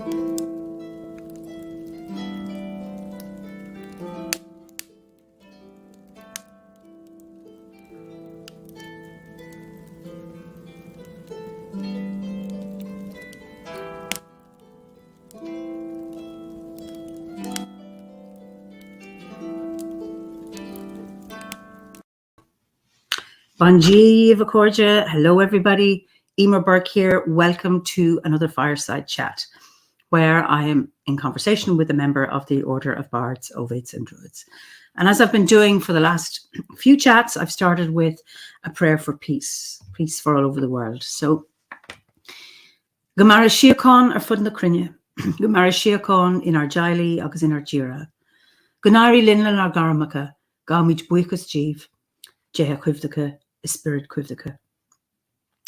Bonji Vacorja. Hello, everybody. Eimear Burke here. Welcome to another Fireside Chat, where I am in conversation with a member of the Order of Bards, Ovids and Druids. And as I've been doing for the last few chats, I've started with a prayer for peace for all over the world. So, Gemara Shiakon ar fud na crinne, Gemara Shiakon in our Jaili, agus in our Jira. Gunari Linlan ar Garamaka, Gamid Buikas Jeev, Jeha Quivdaka, Spirit Quivdaka.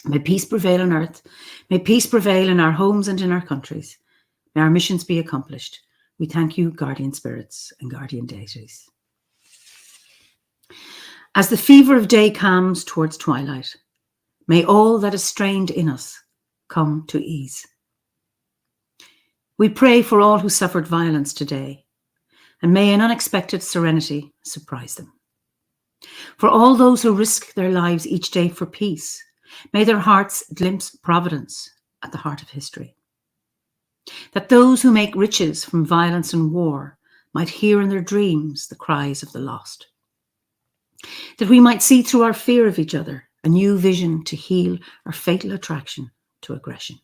May peace prevail on earth. May peace prevail in our homes and in our countries. May our missions be accomplished. We thank you, guardian spirits and guardian deities. As the fever of day calms towards twilight, may all that is strained in us come to ease. We pray for all who suffered violence today, and may an unexpected serenity surprise them. For all those who risk their lives each day for peace, may their hearts glimpse providence at the heart of history. That those who make riches from violence and war might hear in their dreams the cries of the lost. That we might see through our fear of each other a new vision to heal our fatal attraction to aggression.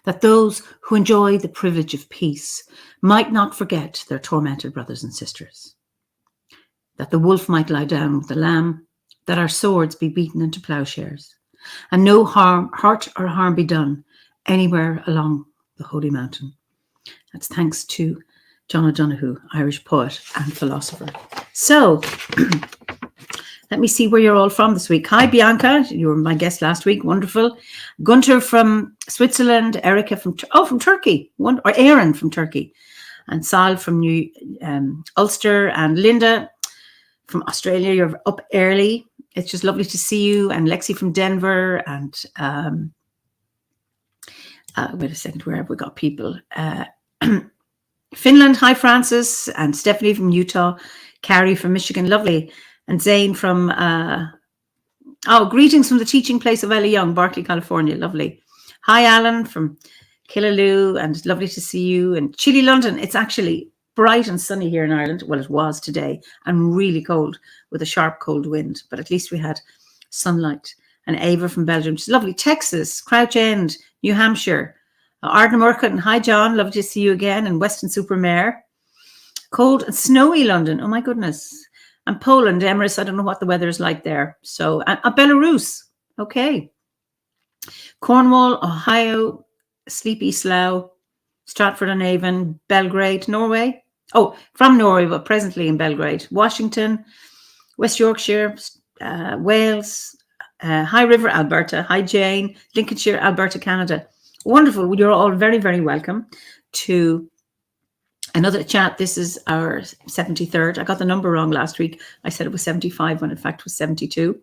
That those who enjoy the privilege of peace might not forget their tormented brothers and sisters. That the wolf might lie down with the lamb, that our swords be beaten into plowshares, and no hurt or harm be done anywhere along the Holy Mountain. That's thanks to John O'Donoghue, Irish poet and philosopher. So, let me see where you're all from this week. Hi, Bianca. You were my guest last week. Wonderful. Gunter from Switzerland. Erica from Turkey. Or Aaron from Turkey. And Sal from Ulster. And Linda from Australia. You're up early. It's just lovely to see you. And Lexi from Denver. And wait a second, where have we got people? Finland. Hi, Francis. And Stephanie from Utah. Carrie from Michigan. Lovely. And Zane from, greetings from the teaching place of Ella Young, Berkeley, California. Lovely. Hi, Alan from Killaloe, and lovely to see you. And Chile, London. It's actually bright and sunny here in Ireland. Well, it was today, and really cold with a sharp cold wind, but at least we had sunlight. And Ava from Belgium. It's lovely. Texas, Crouch End, New Hampshire. Arden Murcutt, hi, John. Lovely to see you again. And Weston-super-Mare. Cold and snowy London. Oh, my goodness. And Poland, Emirates, I don't know what the weather is like there. So, Belarus, okay. Cornwall, Ohio, Sleepy Slough, Stratford-on-Avon, Belgrade, Norway. Oh, from Norway, but presently in Belgrade. Washington, West Yorkshire, Wales, High River, Alberta. Hi, Jane, Lincolnshire, Alberta, Canada. Wonderful. You're all very, very welcome to another chat. This is our 73rd. I got the number wrong last week. I said it was 75 when in fact it was 72.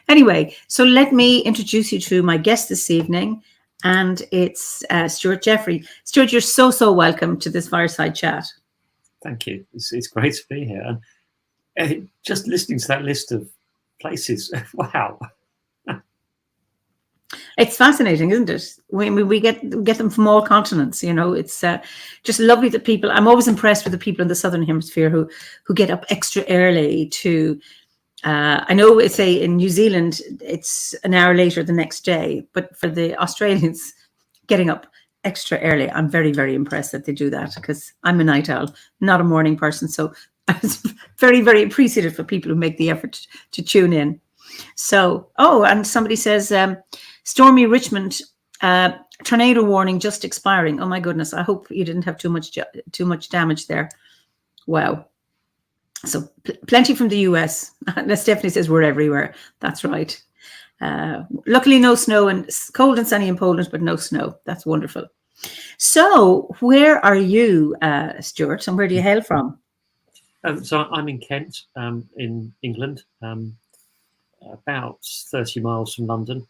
Anyway, so let me introduce you to my guest this evening, and it's Stuart Jeffrey. Stuart, you're so welcome to this Fireside Chat. Thank you. It's great to be here. And just listening to that list of places, wow. It's fascinating, isn't it? We get them from all continents. You know, it's just lovely that people. I'm always impressed with the people in the Southern Hemisphere who get up extra early to. I know it's in New Zealand it's an hour later the next day, but for the Australians getting up extra early, I'm very, very impressed that they do that, because I'm a night owl, not a morning person. So I was very, very appreciative for people who make the effort to tune in. So, and somebody says. Stormy Richmond, tornado warning just expiring. Oh my goodness! I hope you didn't have too much damage there. Wow. So plenty from the US. Stephanie says we're everywhere. That's right. Luckily, no snow, and cold and sunny in Poland, but no snow. That's wonderful. So, where are you, Stuart, and where do you hail from? So I'm in Kent, in England, about 30 miles from London.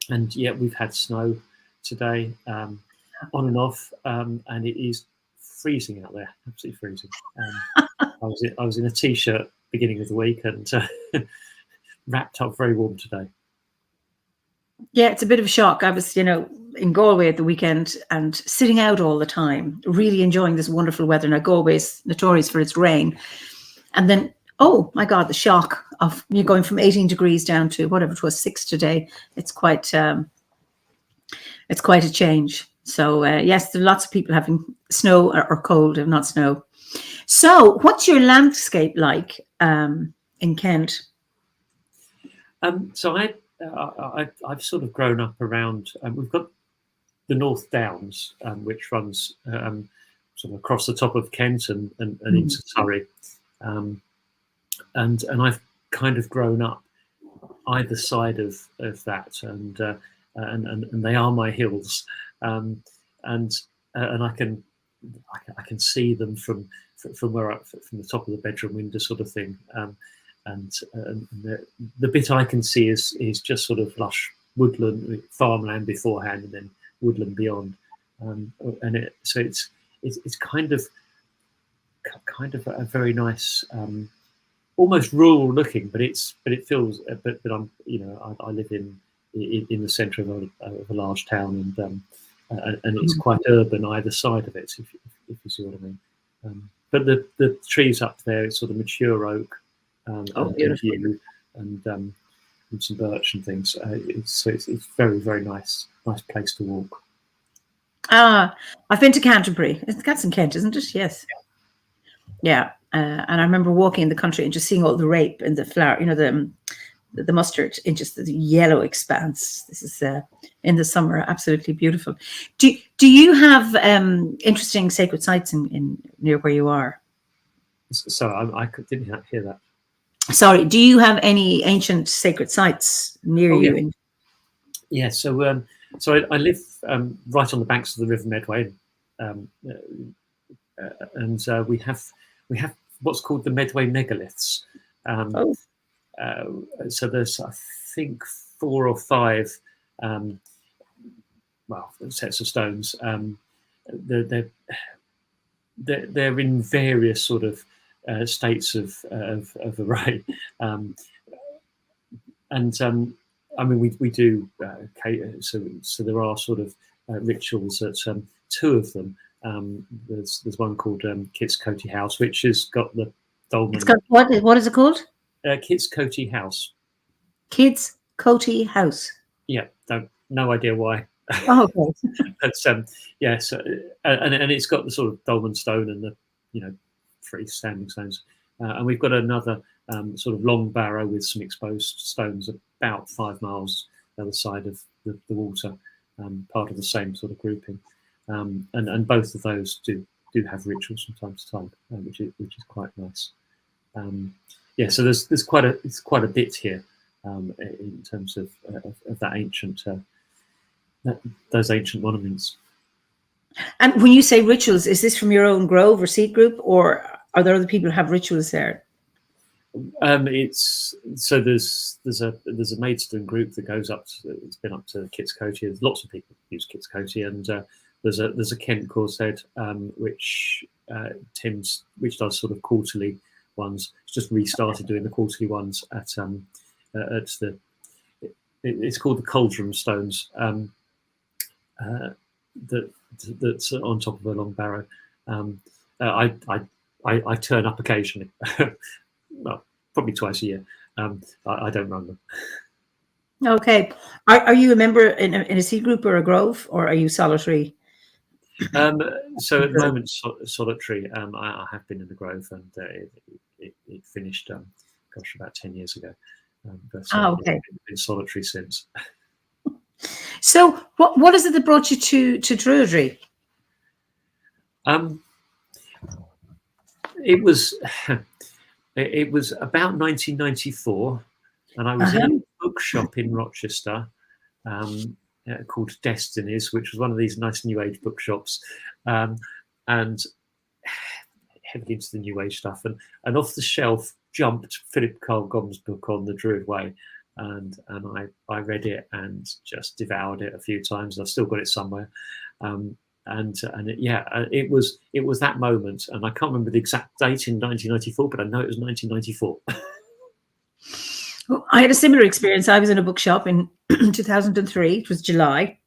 And yeah, we've had snow today. on and off, and it is freezing out there, absolutely freezing. I was in a t-shirt beginning of the week and wrapped up very warm today. Yeah, it's a bit of a shock. I was, in Galway at the weekend and sitting out all the time, really enjoying this wonderful weather. Now, Galway is notorious for its rain. And then, oh my God, the shock of you going from 18 degrees down to whatever it was, 6 today. It's quite a change. So yes, there are lots of people having snow or cold, if not snow. So what's your landscape like in Kent? So I've sort of grown up around. We've got the North Downs, which runs sort of across the top of Kent and into Surrey, and I've kind of grown up either side of that, and they are my hills, and I can see them from where from the top of the bedroom window, sort of thing. And the bit I can see is just sort of lush woodland, farmland beforehand, and then woodland beyond. So it's kind of a very nice, almost rural looking, but it feels. But I'm I live in the centre of a large town, and it's quite urban either side of it, if you see what I mean. But the trees up there, it's sort of mature oak. And some birch and things. It's very, very nice place to walk. I've been to Canterbury. That's in Kent, isn't it? Yes. Yeah. And I remember walking in the country and just seeing all the rape and the flower, the mustard in just the yellow expanse. This is in the summer, absolutely beautiful. Do you have interesting sacred sites in near where you are? So I didn't hear that. Sorry, do you have any ancient sacred sites near you? Yeah, so I live right on the banks of the River Medway, and we have what's called the Midway Megaliths. So there's, I think, 4 or 5 sets of stones. They're in various sort of states of array, I mean, we do so there are sort of rituals at 2 of them. There's one called Kit's Coty House, which has got the dolmen. It's got what is it called? Kit's Coty House. Kit's Coty House. Yeah, no idea why. Oh, okay. But yes, and it's got the sort of dolmen stone and the 3 standing stones, and we've got another sort of long barrow with some exposed stones about 5 miles the other side of the water, part of the same sort of grouping, and both of those do have rituals from time to time, which is quite nice. So there's quite a bit here in terms of that ancient those ancient monuments. And when you say rituals, is this from your own grove or seed group, or are there other people who have rituals there? There's a Maidstone group that goes up. It's been up to Kit's Coty. There's lots of people use Kit's Coty, and there's a Kent Corsed which does sort of quarterly ones. It's just restarted doing the quarterly ones at it's called the Cauldron Stones. That's on top of a long barrow. I turn up occasionally, well, probably twice a year. I don't run them. Okay. Are you a member in a seed group or a grove, or are you solitary? So at the moment, solitary. I have been in the grove, and it finished, about 10 years ago. But okay. I've been solitary since. So what is it that brought you to Druidry? It was about 1994, and I was in a bookshop in Rochester called Destinies, which was one of these nice New Age bookshops, and heavily into the New Age stuff. And off the shelf jumped Philip Carl Gomm's book on the Druid Way, and I read it and just devoured it a few times. I've still got it somewhere, it was that moment, and I can't remember the exact date in 1994, but I know it was 1994. Well, I had a similar experience. I was in a bookshop in 2003. It was July,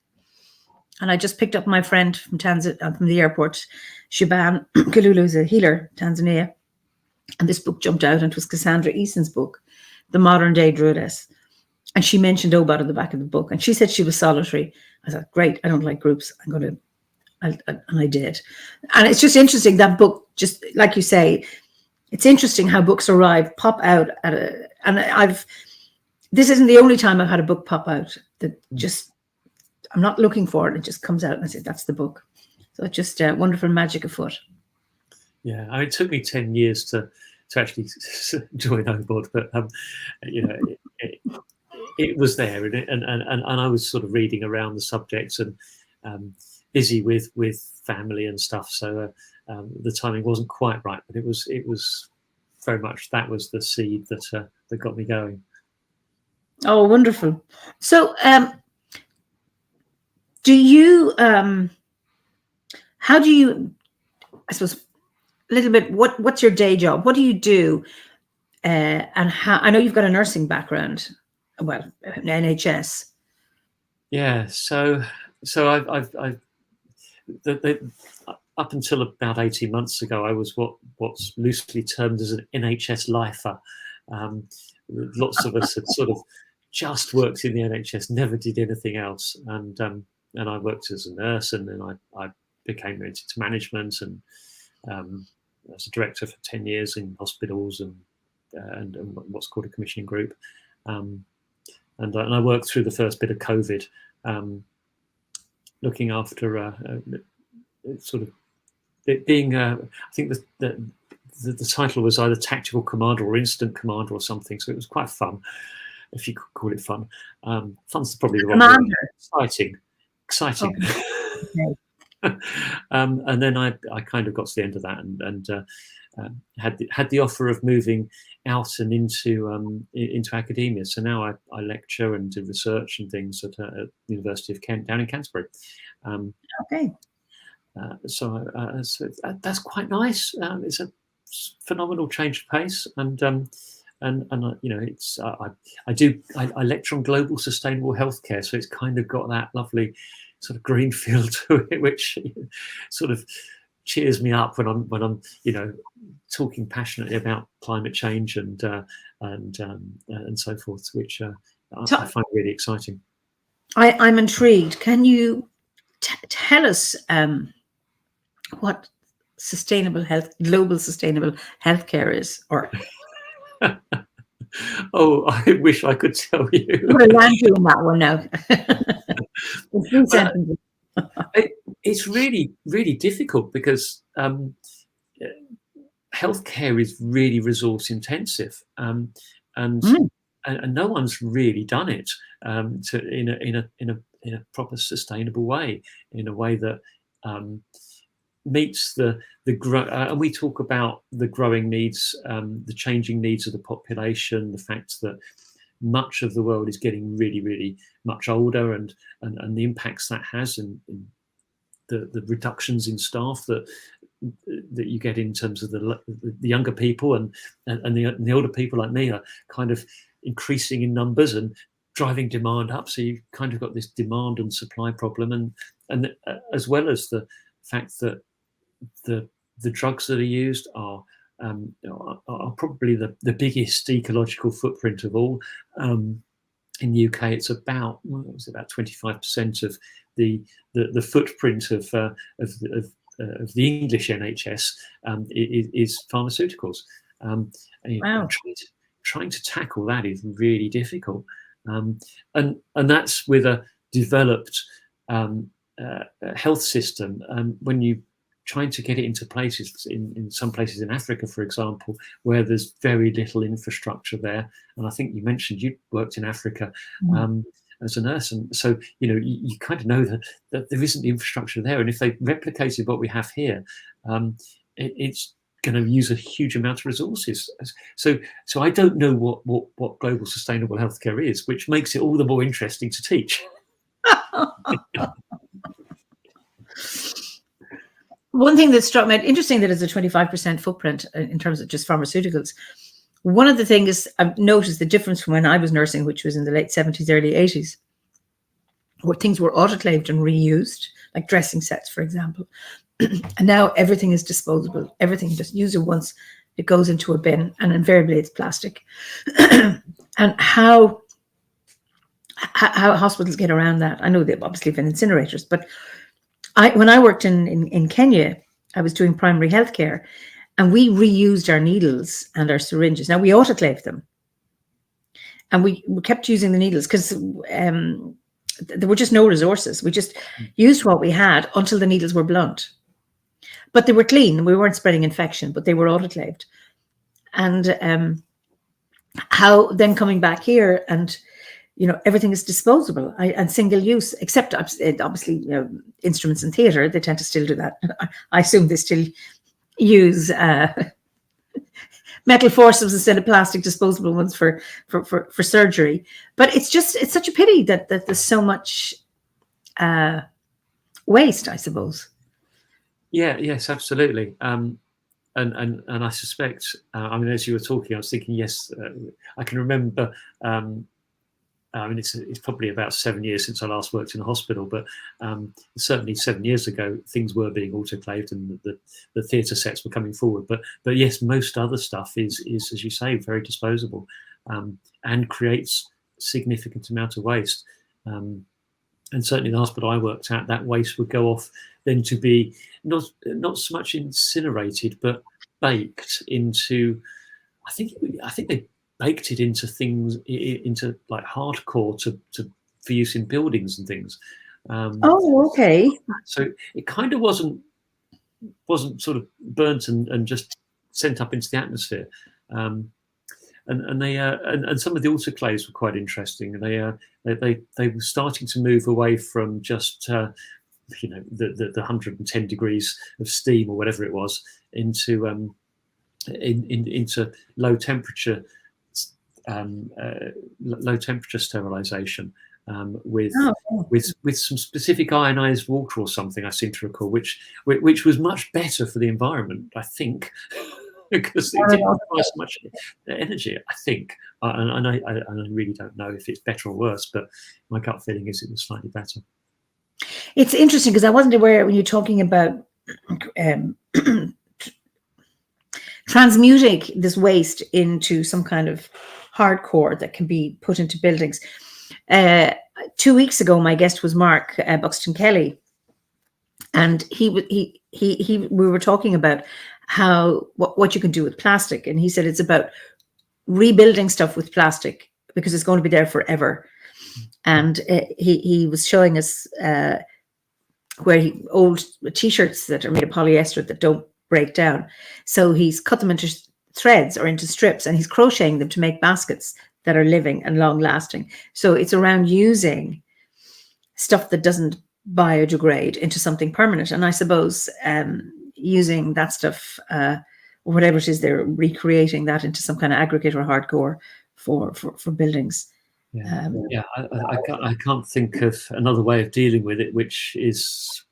and I just picked up my friend from from the airport, Shaban Kalulu, who's a healer, Tanzania, and this book jumped out, and it was Cassandra Eason's book, The Modern Day Druidess. And she mentioned OBOD at the back of the book, and she said she was solitary. I thought, great, I don't like groups. And I did. And it's just interesting, that book, just like you say, it's interesting how books arrive, pop out this isn't the only time I've had a book pop out that just, I'm not looking for it. It just comes out and I say, that's the book. So it's just a wonderful magic afoot. Yeah, I mean, it took me 10 years to actually join OBOD, but it was there, and I was sort of reading around the subjects and busy with family and stuff. So the timing wasn't quite right, but it was very much, that was the seed that got me going. Oh, wonderful. So do you how do you, I suppose, a little bit, what's your day job? What do you do? And how, I know you've got a nursing background, well, NHS. Yeah, so I've up until about 18 months ago, I was what's loosely termed as an NHS lifer. Lots of us had sort of just worked in the NHS, never did anything else, and I worked as a nurse, and then I became into management, and I was a director for 10 years in hospitals and what's called a commissioning group, and I worked through the first bit of COVID, looking after sort of it being I think the title was either tactical commander or incident commander or something, so it was quite fun, if you could call it fun. Fun's probably the wrong word. Exciting. Okay. And then I kind of got to the end of that and had the offer of moving out and into academia. So now I lecture and do research and things at the University of Kent down in Canterbury. Okay. So that's quite nice. It's a phenomenal change of pace, and it's I lecture on global sustainable healthcare, so it's kind of got that lovely sort of green feel to it, which sort of cheers me up when I'm talking passionately about climate change and so forth, which I find really exciting. I'm intrigued. Can you tell us what global sustainable healthcare is? Or oh, I wish I could tell you. We're land doing that one now. It's really, really difficult because healthcare is really resource intensive, and no one's really done it in a proper sustainable way, in a way that meets the and we talk about the growing needs, the changing needs of the population, the fact that much of the world is getting really, really much older, and the impacts that has, and the reductions in staff that you get in terms of the younger people, and the older people like me are kind of increasing in numbers and driving demand up. So you've kind of got this demand and supply problem, and as well as the fact that the drugs that are used are probably the biggest ecological footprint of all. In the UK, it's about 25% of the footprint of the English NHS is pharmaceuticals. Wow. Trying to tackle that is really difficult, and that's with a developed health system. When you trying to get it into places, in some places in Africa, for example, where there's very little infrastructure there. And I think you mentioned you worked in Africa as a nurse, and so you kind of know that there isn't the infrastructure there. And if they replicated what we have here, it's going to use a huge amount of resources. So I don't know what global sustainable healthcare is, which makes it all the more interesting to teach. One thing that struck me, interesting that it's a 25% footprint in terms of just pharmaceuticals. One of the things I've noticed the difference from when I was nursing, which was in the late 70s, early 80s, where things were autoclaved and reused, like dressing sets, for example. And now everything is disposable. Everything, just use it once, it goes into a bin, and invariably it's plastic. And how hospitals get around that? I know they obviously have incinerators, but when I worked in Kenya, I was doing primary healthcare, and we reused our needles and our syringes. Now, we autoclaved them, and we kept using the needles because there were just no resources. We just used what we had until the needles were blunt. But they were clean. We weren't spreading infection, but they were autoclaved. And how then coming back here and, everything is disposable and single use, except obviously, instruments in theatre, they tend to still do that. I assume they still use metal forceps instead of plastic disposable ones for surgery. But it's such a pity that there's so much waste, I suppose. Yeah, yes, absolutely. And I suspect, as you were talking, I was thinking, yes, I can remember. It's probably about 7 years since I last worked in a hospital, but certainly 7 years ago, things were being autoclaved and the theatre sets were coming forward. But yes, most other stuff is, as you say, very disposable and creates a significant amount of waste. And certainly the hospital I worked at, that waste would go off then to be not so much incinerated, but baked into. I think they baked it into things, into like hardcore for use in buildings and things. Okay. So it kind of wasn't sort of burnt and just sent up into the atmosphere. And some of the autoclaves were quite interesting. They were starting to move away from just the 110 degrees of steam or whatever it was into low temperature sterilization with some specific ionized water or something. I seem to recall, which was much better for the environment, I think. Because it didn't require so much energy, I think. And I really don't know if it's better or worse, but my gut feeling is it was slightly better. It's interesting because I wasn't aware when you're talking about transmuting this waste into some kind of hardcore that can be put into buildings. 2 weeks ago, my guest was Mark Buxton Kelly, and we were talking about what you can do with plastic, and he said it's about rebuilding stuff with plastic because it's going to be there forever. And he was showing us old t-shirts that are made of polyester that don't break down, so he's cut them into threads or into strips, and he's crocheting them to make baskets that are living and long lasting. So it's around using stuff that doesn't biodegrade into something permanent. And I suppose using that stuff, or whatever it is, they're recreating that into some kind of aggregate or hardcore for buildings. I can't think of another way of dealing with it, which is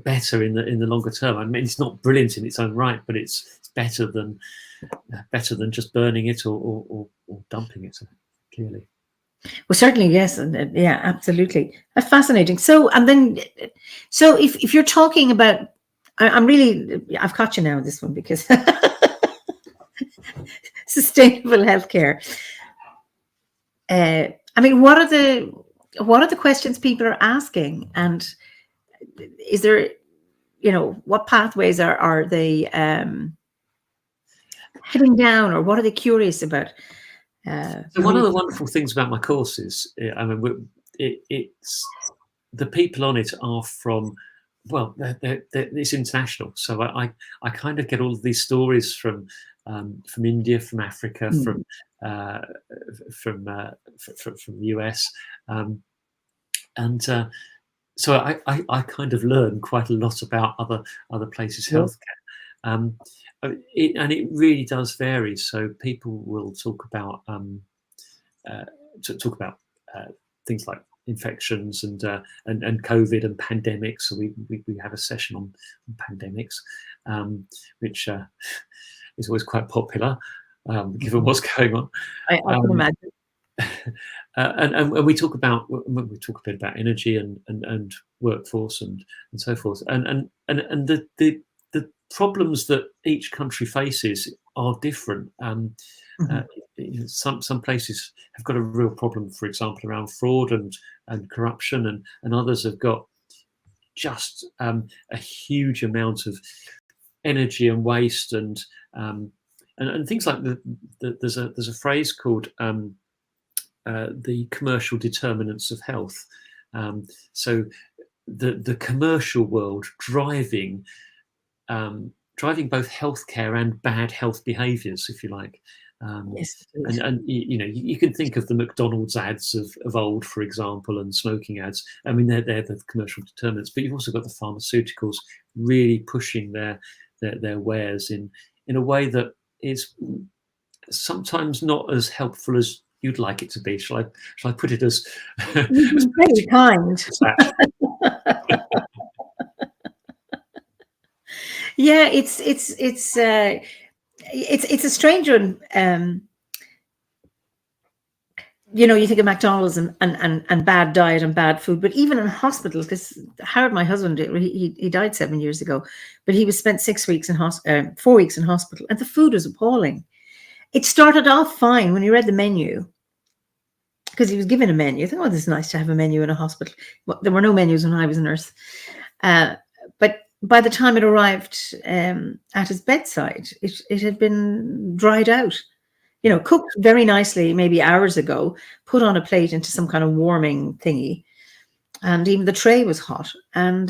better in the longer term. I mean, it's not brilliant in its own right, but it's better than just burning it or dumping it. Clearly. Well, certainly, yes, and yeah, absolutely, fascinating. So if you're talking about, I've caught you now on this one because sustainable healthcare. What are the questions people are asking, and is there, what pathways are they heading down, or what are they curious about? So one of the wonderful things about my courses, it's the people on it are from, it's international. So I kind of get all of these stories from India, from Africa, from the US, so I kind of learn quite a lot about other places' healthcare. It really does vary. So people will talk about things like infections and COVID and pandemics. So we have a session on pandemics, which is always quite popular given what's going on. I can imagine. And we talk a bit about energy and workforce and so forth, and the problems that each country faces are different. Some places have got a real problem, for example, around fraud and corruption, and others have got just a huge amount of energy and waste and things like there's a phrase called the commercial determinants of health. So the commercial world driving both healthcare and bad health behaviours, if you like. Yes, and you can think of the McDonald's ads of old, for example, and smoking ads. I mean, they're the commercial determinants, but you've also got the pharmaceuticals really pushing their wares in a way that is sometimes not as helpful as you'd like it to be. Shall I put it as very kind? Yeah, it's a strange one. You think of McDonald's and bad diet and bad food, but even in hospital, because Howard, my husband, he died 7 years ago, but he was spent 4 weeks in hospital, and the food was appalling. It started off fine when he read the menu, because he was given a menu. I think, oh, this is nice to have a menu in a hospital. Well, there were no menus when I was a nurse, but by the time it arrived at his bedside, it had been dried out. Cooked very nicely, maybe hours ago, put on a plate into some kind of warming thingy, and even the tray was hot. And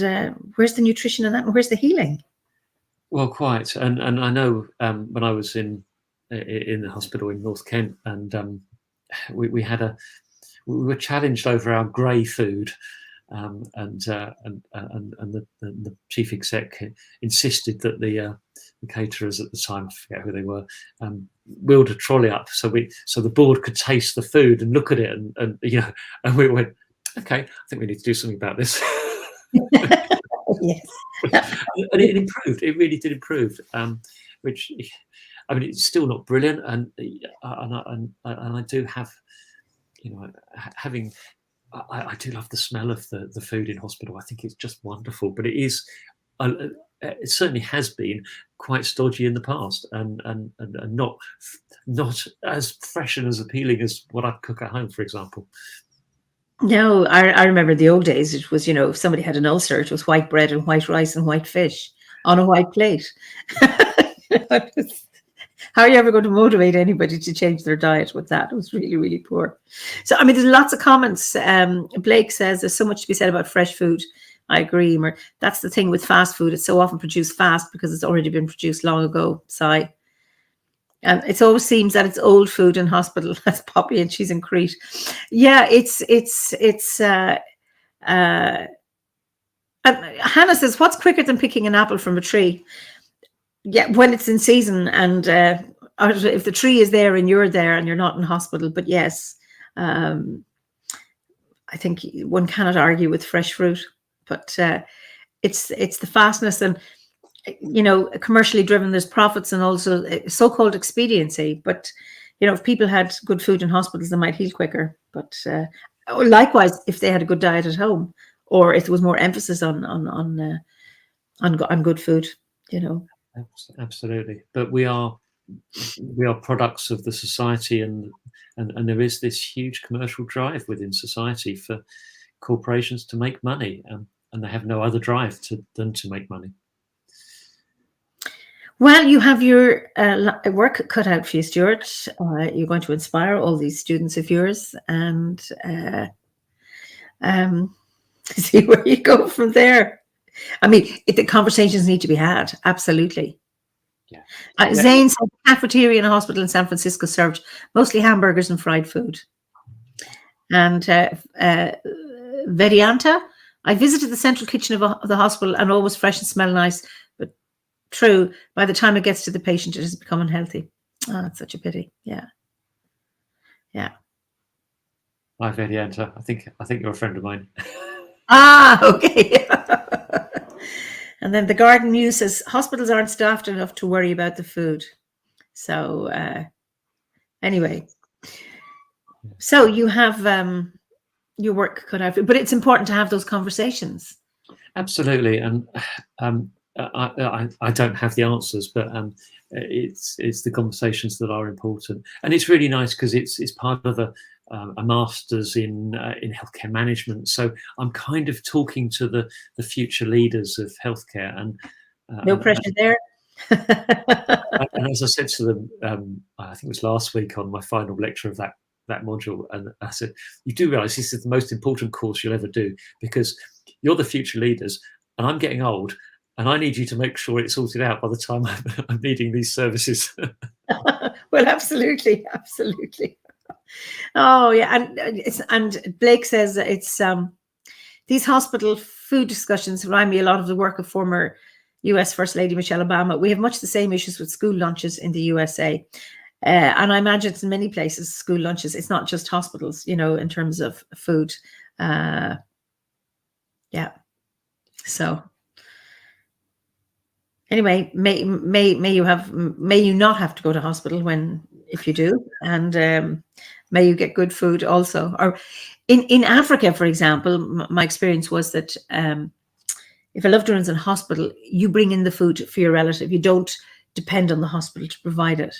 where's the nutrition in that? And where's the healing? Well, quite. And I know when I was in the hospital in North Kent, and we were challenged over our grey food, and the chief exec insisted that the caterers at the time, I forget who they were, wheeled a trolley up so the board could taste the food and look at it, and we went, okay, I think we need to do something about this. Yes. And it improved. It really did improve. Which, I mean, it's still not brilliant, and I do have, having. I do love the smell of the food in hospital. I think it's just wonderful. But it is, it certainly has been quite stodgy in the past, and not as fresh and as appealing as what I cook at home, for example. No, I remember the old days. It was, if somebody had an ulcer, it was white bread and white rice and white fish on a white plate. How are you ever going to motivate anybody to change their diet with that? It was really, really poor. So, I mean, there's lots of comments. Blake says there's so much to be said about fresh food. I agree. That's the thing with fast food. It's so often produced fast because it's already been produced long ago. Sigh. And it always seems that it's old food in hospital. That's Poppy, and she's in Crete. Yeah, Hannah says, what's quicker than picking an apple from a tree? Yeah, when it's in season, and if the tree is there and you're there and you're not in hospital. But yes, I think one cannot argue with fresh fruit. But it's the fastness and, commercially driven. There's profits and also so-called expediency. But if people had good food in hospitals, they might heal quicker. But likewise, if they had a good diet at home, or if there was more emphasis on good food, Absolutely. But we are products of the society, and there is this huge commercial drive within society for corporations to make money, and they have no other drive than to make money. Well, you have your work cut out for you, Stuart. You're going to inspire all these students of yours, and see where you go from there. I mean, the conversations need to be had. Absolutely. Yeah. Zane said the cafeteria in a hospital in San Francisco served mostly hamburgers and fried food. And Verianta, I visited the central kitchen of the hospital and always fresh and smell nice. But true, by the time it gets to the patient, it has become unhealthy. Oh, it's such a pity. Yeah. Yeah. Hi, Vedianta. I think you're a friend of mine. Ah, okay. And then the Garden News says hospitals aren't staffed enough to worry about the food. So anyway, so you have your work cut out, but it's important to have those conversations. Absolutely, and I don't have the answers, but it's the conversations that are important, and it's really nice because it's part of a master's in healthcare management. So I'm kind of talking to the future leaders of healthcare, and No pressure there. and as I said to them, I think it was last week on my final lecture of that module, and I said, you do realise this is the most important course you'll ever do, because you're the future leaders, and I'm getting old, and I need you to make sure it's sorted out by the time I'm needing these services. Well, absolutely. Oh yeah, and Blake says that it's these hospital food discussions remind me a lot of the work of former US First Lady Michelle Obama. We have much the same issues with school lunches in the USA. And I imagine it's in many places, school lunches. It's not just hospitals, in terms of food. Yeah. So anyway, may you not have to go to hospital if you do, and may you get good food also. Or in Africa, for example, my experience was that if a loved one's in hospital, you bring in the food for your relative. You don't depend on the hospital to provide it.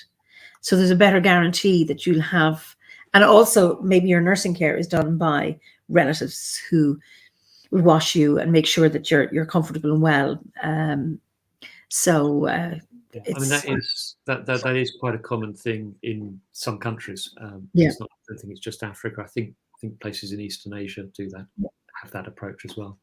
So there's a better guarantee that you'll have, and also maybe your nursing care is done by relatives who will wash you and make sure that you're comfortable and well. So yeah. I mean, that is quite a common thing in some countries. Yeah. I don't think it's just Africa. I think places in Eastern Asia do that, have that approach as well.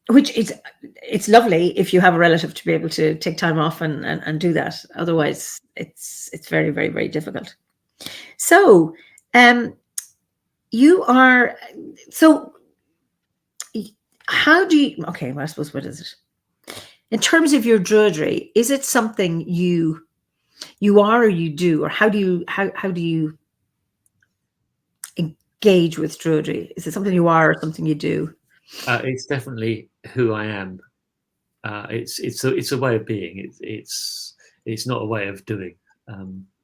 Which it's lovely if you have a relative to be able to take time off and do that. Otherwise, it's very, very, very difficult. So, you are how do you? Okay, well, I suppose what is it in terms of your Druidry? Is it something you are or you do, or how do you engage with Druidry? Is it something you are or something you do? It's definitely who I am. It's a way of being. It's not a way of doing.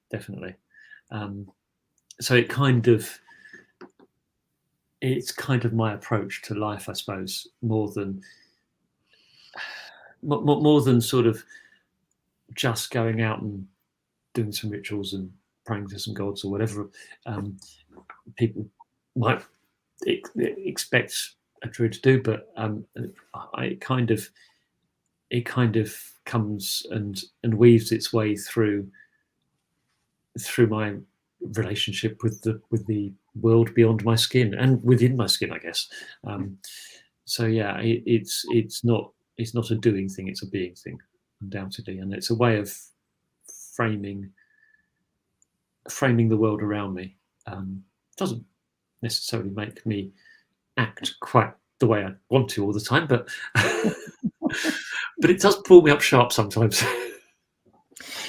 Definitely. So it's kind of my approach to life, I suppose, more than sort of just going out and doing some rituals and praying to some gods or whatever people might expect a druid to do, but it kind of comes and weaves its way through my relationship with the world beyond my skin and within my skin, I guess. So yeah, it's not a doing thing; it's a being thing, undoubtedly, and it's a way of framing the world around me. Doesn't necessarily make me act quite the way I want to all the time, but but it does pull me up sharp sometimes.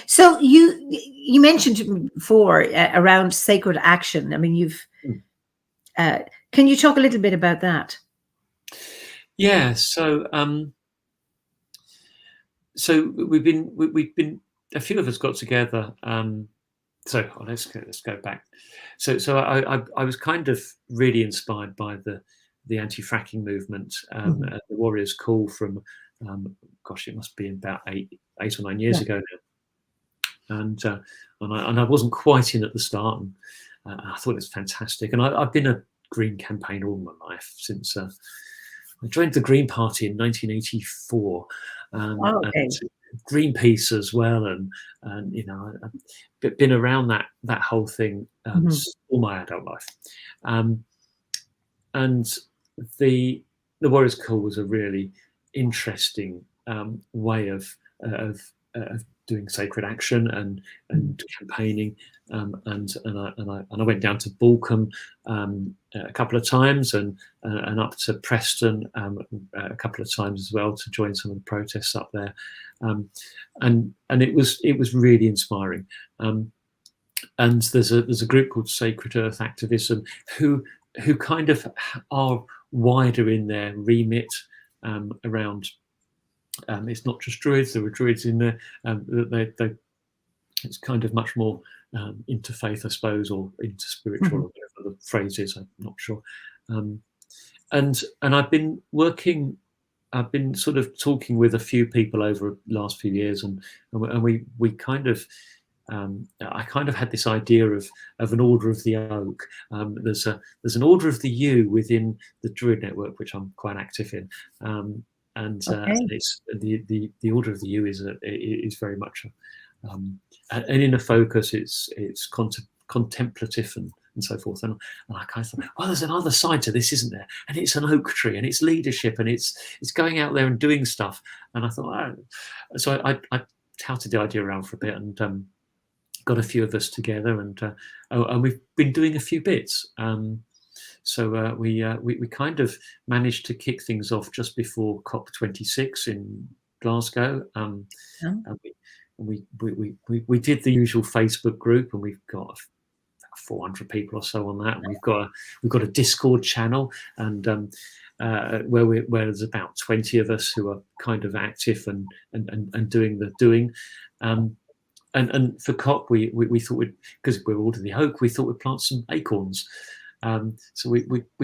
So you mentioned before around sacred action. I mean, you've can you talk a little bit about that? Yeah. So we've been a few of us got together. So let's go back. So I was kind of really inspired by the anti-fracking movement, the Warriors' Call from gosh, it must be about eight or 9 years ago now. And I wasn't quite in at the start, and I thought it was fantastic. And I've been a Green campaigner all my life since I joined the Green Party in 1984. Okay. And Greenpeace as well, and I've been around that whole thing all my adult life. And the Warriors' Call was a really interesting way of doing sacred action and campaigning, and I went down to Balcombe a couple of times and up to Preston a couple of times as well to join some of the protests up there, and it was really inspiring. and there's a group called Sacred Earth Activism who kind of are wider in their remit around. It's not just druids; there are druids in there. It's kind of much more interfaith, I suppose, or interspiritual, or whatever the phrase is. I'm not sure. And I've been working. I've been sort of talking with a few people over the last few years, and we kind of. I kind of had this idea of an Order of the Oak. There's an Order of the U within the Druid network, which I'm quite active in, and it's the Order of the U is very much an inner focus. It's contemplative and so forth. And I kind of thought, well, there's another side to this, isn't there? And it's an oak tree, and it's leadership, and it's going out there and doing stuff. And I thought, so I touted the idea around for a bit, and got a few of us together, and we've been doing a few bits. So we kind of managed to kick things off just before COP26 in Glasgow. And we did the usual Facebook group, and we've got 400 people or so on that. And we've got a Discord channel, and where there's about 20 of us who are kind of active and doing the doing. And for COP, we thought because we're Order of the Oak, we thought we'd plant some acorns. So we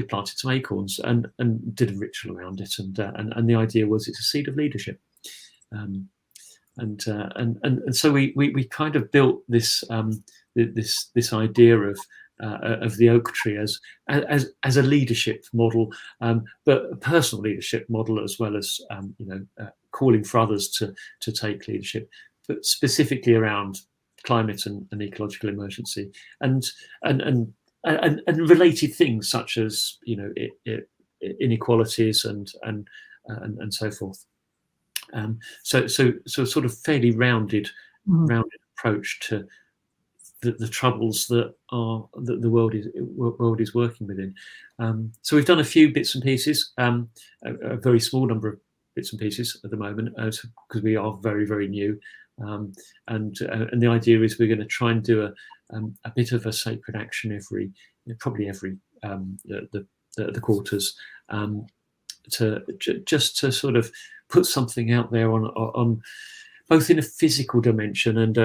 planted some acorns and did a ritual around it, and the idea was it's a seed of leadership. And so we kind of built this this idea of the oak tree as a leadership model, but a personal leadership model, as well as calling for others to take leadership, but specifically around climate and ecological emergency and related things such as inequalities and so forth. So sort of fairly rounded approach to the troubles that the world is working within. So we've done a few bits and pieces, a very small number of bits and pieces at the moment, because we are very, very new. And the idea is we're going to try and do a bit of a sacred action probably every the quarters, just to sort of put something out there on both in a physical dimension and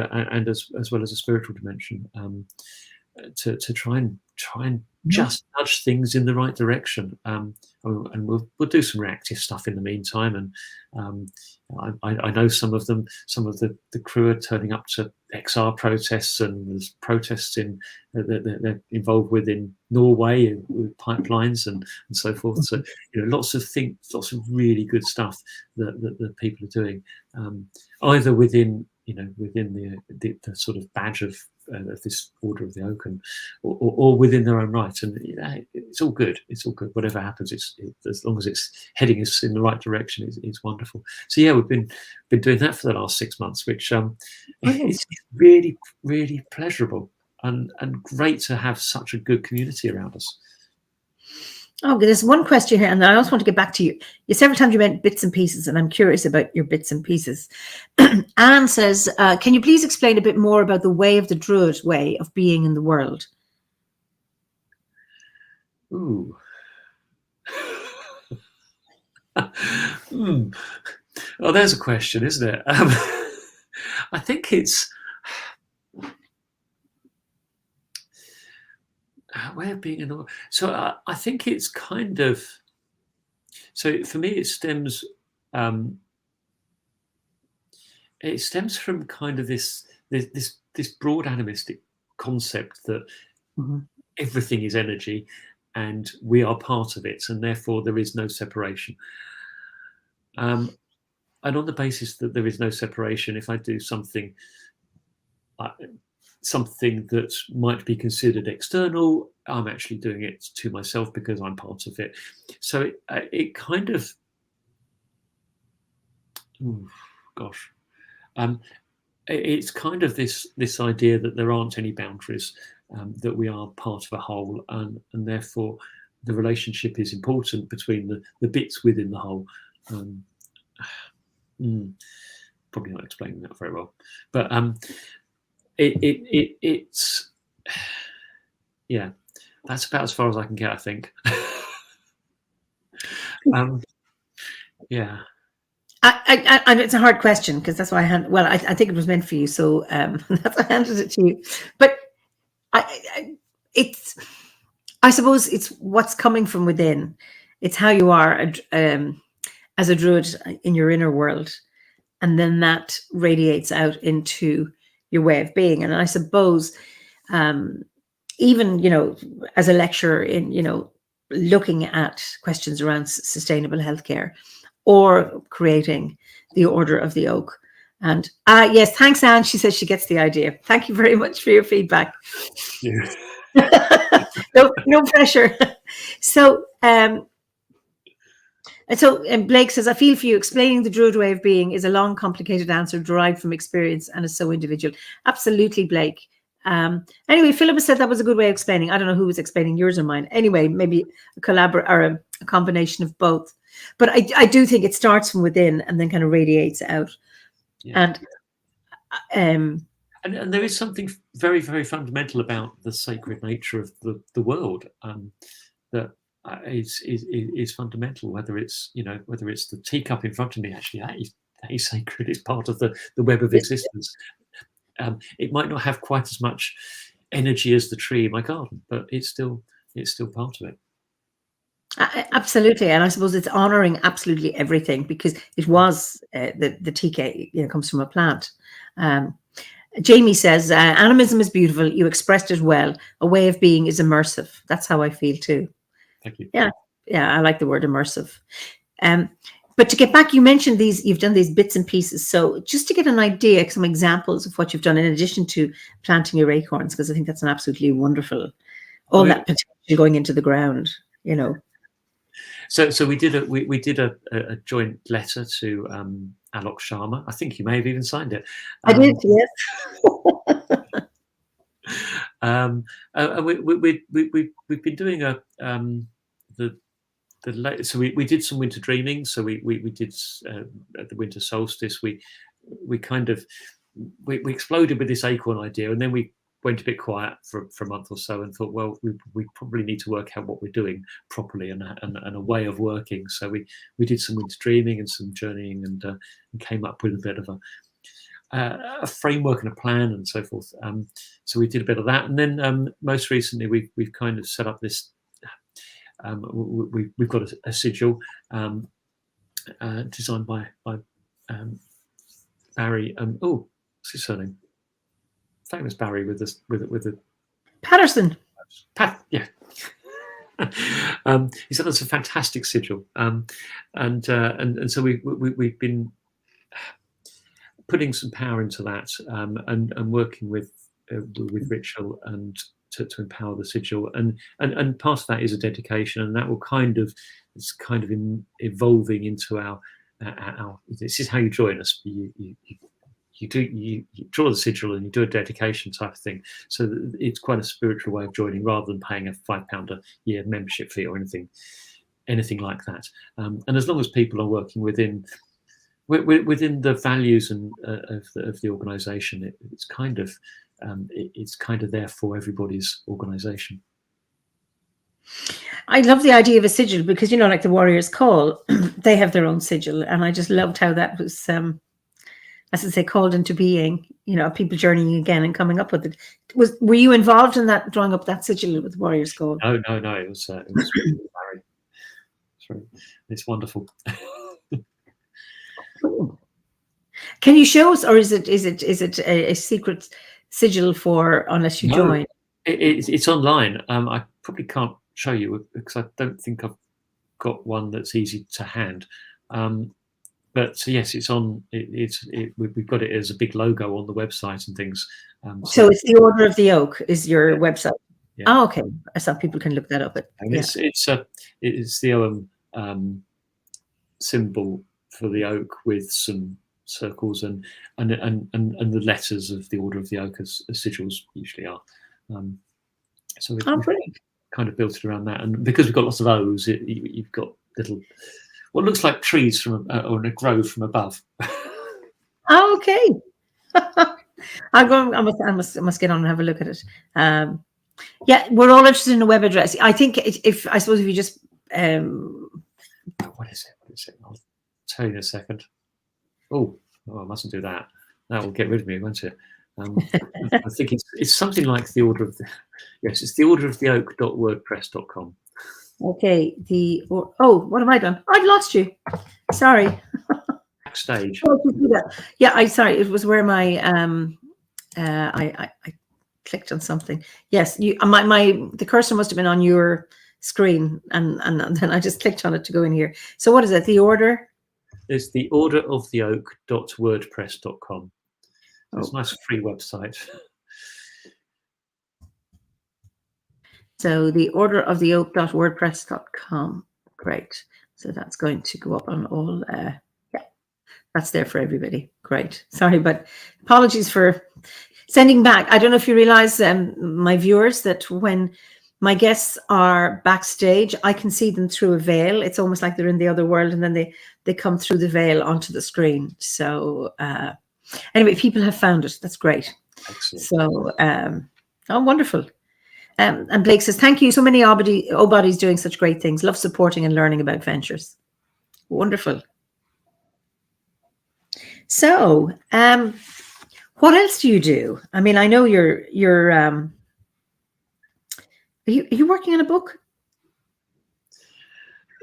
as well as a spiritual dimension, to try and just nudge things in the right direction. And we'll do some reactive stuff in the meantime. And I know some of the crew are turning up to XR protests, and there's protests they're involved with in Norway with pipelines and so forth. So lots of really good stuff that people are doing, either within the sort of badge of this Order of the Oak, or within their own right. And it's all good. It's all good. Whatever happens, as long as it's heading us in the right direction, it's wonderful. So yeah, we've been doing that for the last 6 months, which is really, really pleasurable and great to have such a good community around us. Oh, there's one question here, and I also want to get back to you. Several times you meant bits and pieces, and I'm curious about your bits and pieces. Anne says, can you please explain a bit more about the way of the Druid way of being in the world? Ooh. Well, there's a question, isn't it? I think it's way of being in the world. So I think it's kind of, so for me it stems from kind of this broad animistic concept that everything is energy and we are part of it, and therefore there is no separation. And on the basis that there is no separation, if I do something that might be considered external, I'm actually doing it to myself because I'm part of it. So it kind of, it's kind of this idea that there aren't any boundaries, that we are part of a whole, and therefore the relationship is important between the bits within the whole. Probably not explaining that very well, but it's yeah, that's about as far as I can get, I think. Yeah. And it's a hard question because that's why I think it was meant for you, so that's why I handed it to you. But I suppose it's what's coming from within. It's how you are as a druid in your inner world, and then that radiates out into your way of being. And I suppose even as a lecturer in looking at questions around sustainable healthcare, or creating the Order of the Oak. And yes, thanks, Anne. She says she gets the idea. Thank you very much for your feedback. Yeah. No pressure. So, Blake says, I feel for you. Explaining the Druid way of being is a long, complicated answer derived from experience and is so individual. Absolutely, Blake. Anyway, Philip said that was a good way of explaining. I don't know who was explaining, yours or mine. Anyway, maybe a combination of both. But I do think it starts from within and then kind of radiates out. Yeah. And there is something very, very fundamental about the sacred nature of the world that is fundamental. Whether it's the teacup in front of me, actually that is sacred. It's part of the web of existence. It might not have quite as much energy as the tree in my garden, but it's still part of it. Absolutely, and I suppose it's honouring absolutely everything because it was the TK comes from a plant. Jamie says animism is beautiful. You expressed it well. A way of being is immersive. That's how I feel too. Thank you. Yeah, I like the word immersive. But to get back, you mentioned you've done these bits and pieces. So just to get an idea, some examples of what you've done in addition to planting your acorns, because I think that's an absolutely wonderful, that potential going into the ground. So we did a joint letter to Alok Sharma. I think you may have even signed it. I did, yes. We've been doing so we did some winter dreaming. So we did at the winter solstice. We exploded with this acorn idea, and then we went a bit quiet for a month or so and thought, well, we probably need to work out what we're doing properly and a way of working. So we did some winter dreaming and some journeying and came up with a bit of a framework and a plan and so forth. So we did a bit of that, and then most recently we've kind of set up this. We've got a sigil designed by Barry. What's his surname? Famous Barry with the Patterson. Yeah. He said that's a fantastic sigil, and so we've been putting some power into that, and working with ritual and to empower the sigil, and part of that is a dedication, and that will it's kind of evolving into our. This is how you join us. You draw the sigil and you do a dedication type of thing. So it's quite a spiritual way of joining rather than paying a £5 a year membership fee or anything like that. And as long as people are working within the values and of the organisation, it's kind of there for everybody's organisation. I love the idea of a sigil because like the Warriors' Call, they have their own sigil, and I just loved how that was. As I say, called into being, people journeying again and coming up with it. Were you involved in that, drawing up that sigil with Warriors' Call? No. It was Barry. It's wonderful. Can you show us, or is it a secret sigil for unless you join? It's online. I probably can't show you because I don't think I've got one that's easy to hand. But so yes, it's on. We've got it as a big logo on the website and things. So it's the Order of the Oak is your website. Yeah. Oh, okay. So people can look that up. It's the OM symbol for the oak with some circles and the letters of the Order of the Oak as sigils usually are. So we've kind of built it around that, and because we've got lots of O's, you've got little. What looks like trees or a grove from above. Oh, okay. I'm going. I must get on and have a look at it. Yeah, we're all interested in a web address. I think if I suppose if you just what is it? What is it? I'll tell you in a second. Oh, I mustn't do that. That will get rid of me, won't it? I think it's something like the order of the yes, it's the order of the oak.wordpress.com. Okay. What have I done? I've lost you. Sorry. Backstage. Yeah, sorry. It was where my I clicked on something. Yes, you. The cursor must have been on your screen, and then I just clicked on it to go in here. So what is it? The order? It's the order of the oak.wordpress.com. It's a nice free website. So the order of the oak.wordpress.com. Great. So that's going to go up on all. Yeah, that's there for everybody. Great. Sorry, but apologies for sending back. I don't know if you realize, my viewers, that when my guests are backstage, I can see them through a veil. It's almost like they're in the other world, and then they come through the veil onto the screen. So anyway, people have found it. That's great. Excellent. So, wonderful. And Blake says, thank you. So many OBODs doing such great things. Love supporting and learning about ventures. Wonderful. So, what else do you do? I mean, I know you're are you working on a book?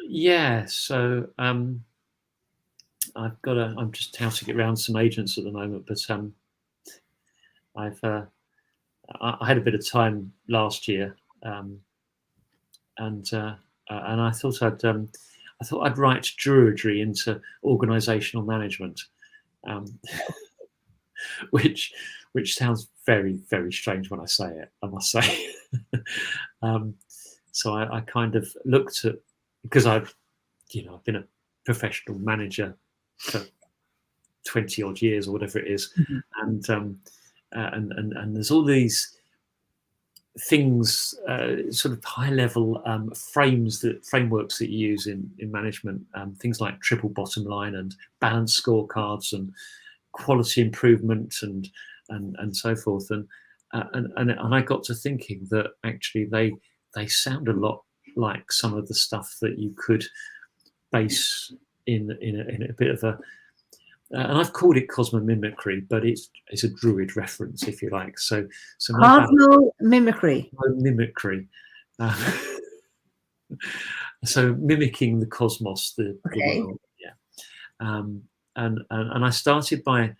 Yeah. So I'm just touting it around some agents at the moment, but I had a bit of time last year, and I thought I'd write Druidry into organisational management, which sounds very, very strange when I say it, I must say. So I kind of looked at, because I've been a professional manager for 20 odd years or whatever it is, and there's all these things, sort of high level frameworks that you use in management, things like triple bottom line and balanced scorecards and quality improvement and so forth, and I got to thinking that actually they sound a lot like some of the stuff that you could base in a bit of a and I've called it cosmomimicry, but it's a Druid reference, if you like. So cosmomimicry. Mimicry. So mimicking the cosmos, the world. Yeah. And I started by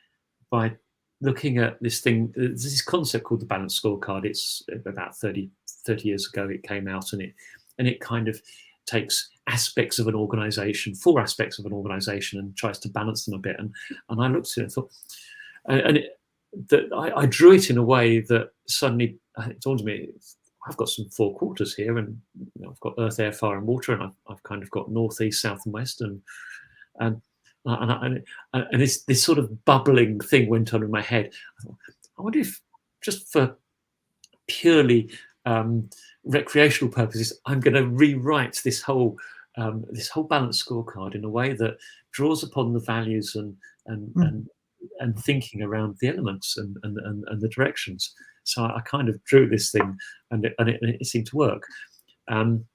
looking at this thing. There's this concept called the balanced scorecard. It's about 30 years ago it came out, and it kind of takes aspects of an organization, 4 aspects of an organization, and tries to balance them a bit. And I looked at it and thought, I drew it in a way that suddenly it dawned on me, I've got some 4 quarters here, and I've got earth, air, fire, and water, and I've kind of got north, east, south, and west, and this sort of bubbling thing went on in my head. I thought, I wonder if, just for purely recreational purposes, I'm going to rewrite this whole balanced scorecard in a way that draws upon the values and thinking around the elements and the directions. So I kind of drew this thing, and it seemed to work. And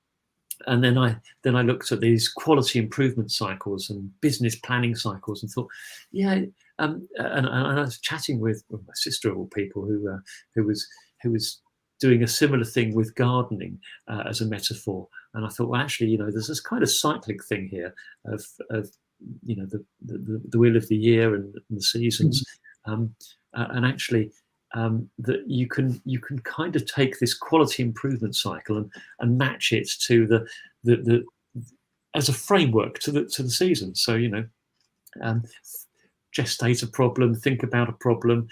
then I looked at these quality improvement cycles and business planning cycles and thought, yeah. And I was chatting with my sister of all people who was doing a similar thing with gardening as a metaphor. And I thought, well, actually, there's this kind of cyclic thing here of the wheel of the year and the seasons, and actually that you can kind of take this quality improvement cycle and match it to the as a framework to the season. So gestate a problem, think about a problem,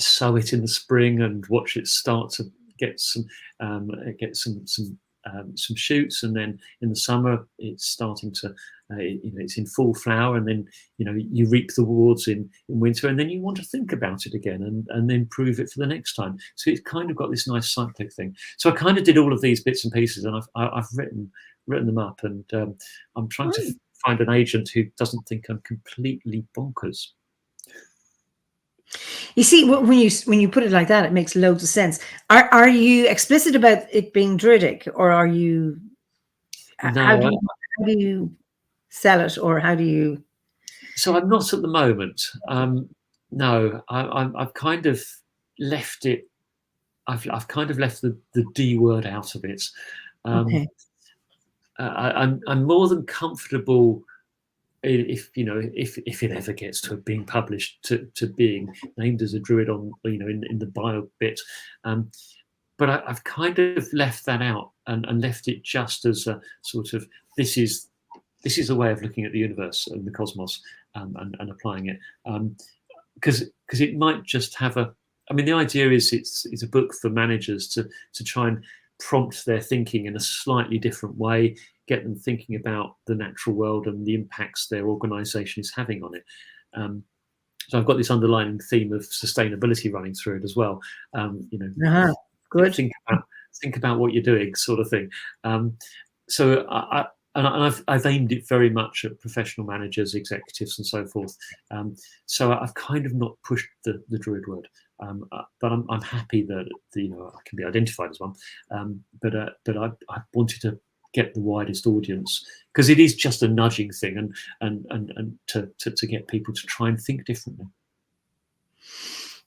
sow it in the spring and watch it start to get some shoots, and then in the summer it's starting to it's in full flower, and then you reap the rewards in winter, and then you want to think about it again and improve it for the next time. So it's kind of got this nice cyclic thing. So I kind of did all of these bits and pieces, and I've written them up, and I'm trying to find an agent who doesn't think I'm completely bonkers. You see, when you put it like that, it makes loads of sense. Are you explicit about it being druidic, or are you? How No, do you sell it, or how do you? so I'm not at the moment. No, I've kind of left it. I've kind of left the D word out of it. Okay. I'm more than comfortable if if it ever gets to being published to being named as a druid on in the bio bit. But I've kind of left that out and left it just as a sort of this is a way of looking at the universe and the cosmos, and applying it, because it might just have a. I mean, the idea is it's a book for managers to try and prompt their thinking in a slightly different way, get them thinking about the natural world and the impacts their organisation is having on it. So I've got this underlying theme of sustainability running through it as well. Good. Think about what you're doing, sort of thing. So I've aimed it very much at professional managers, executives, and so forth. So I've kind of not pushed the druid word, but I'm happy that I can be identified as one. But I wanted to get the widest audience, because it is just a nudging thing, and to get people to try and think differently.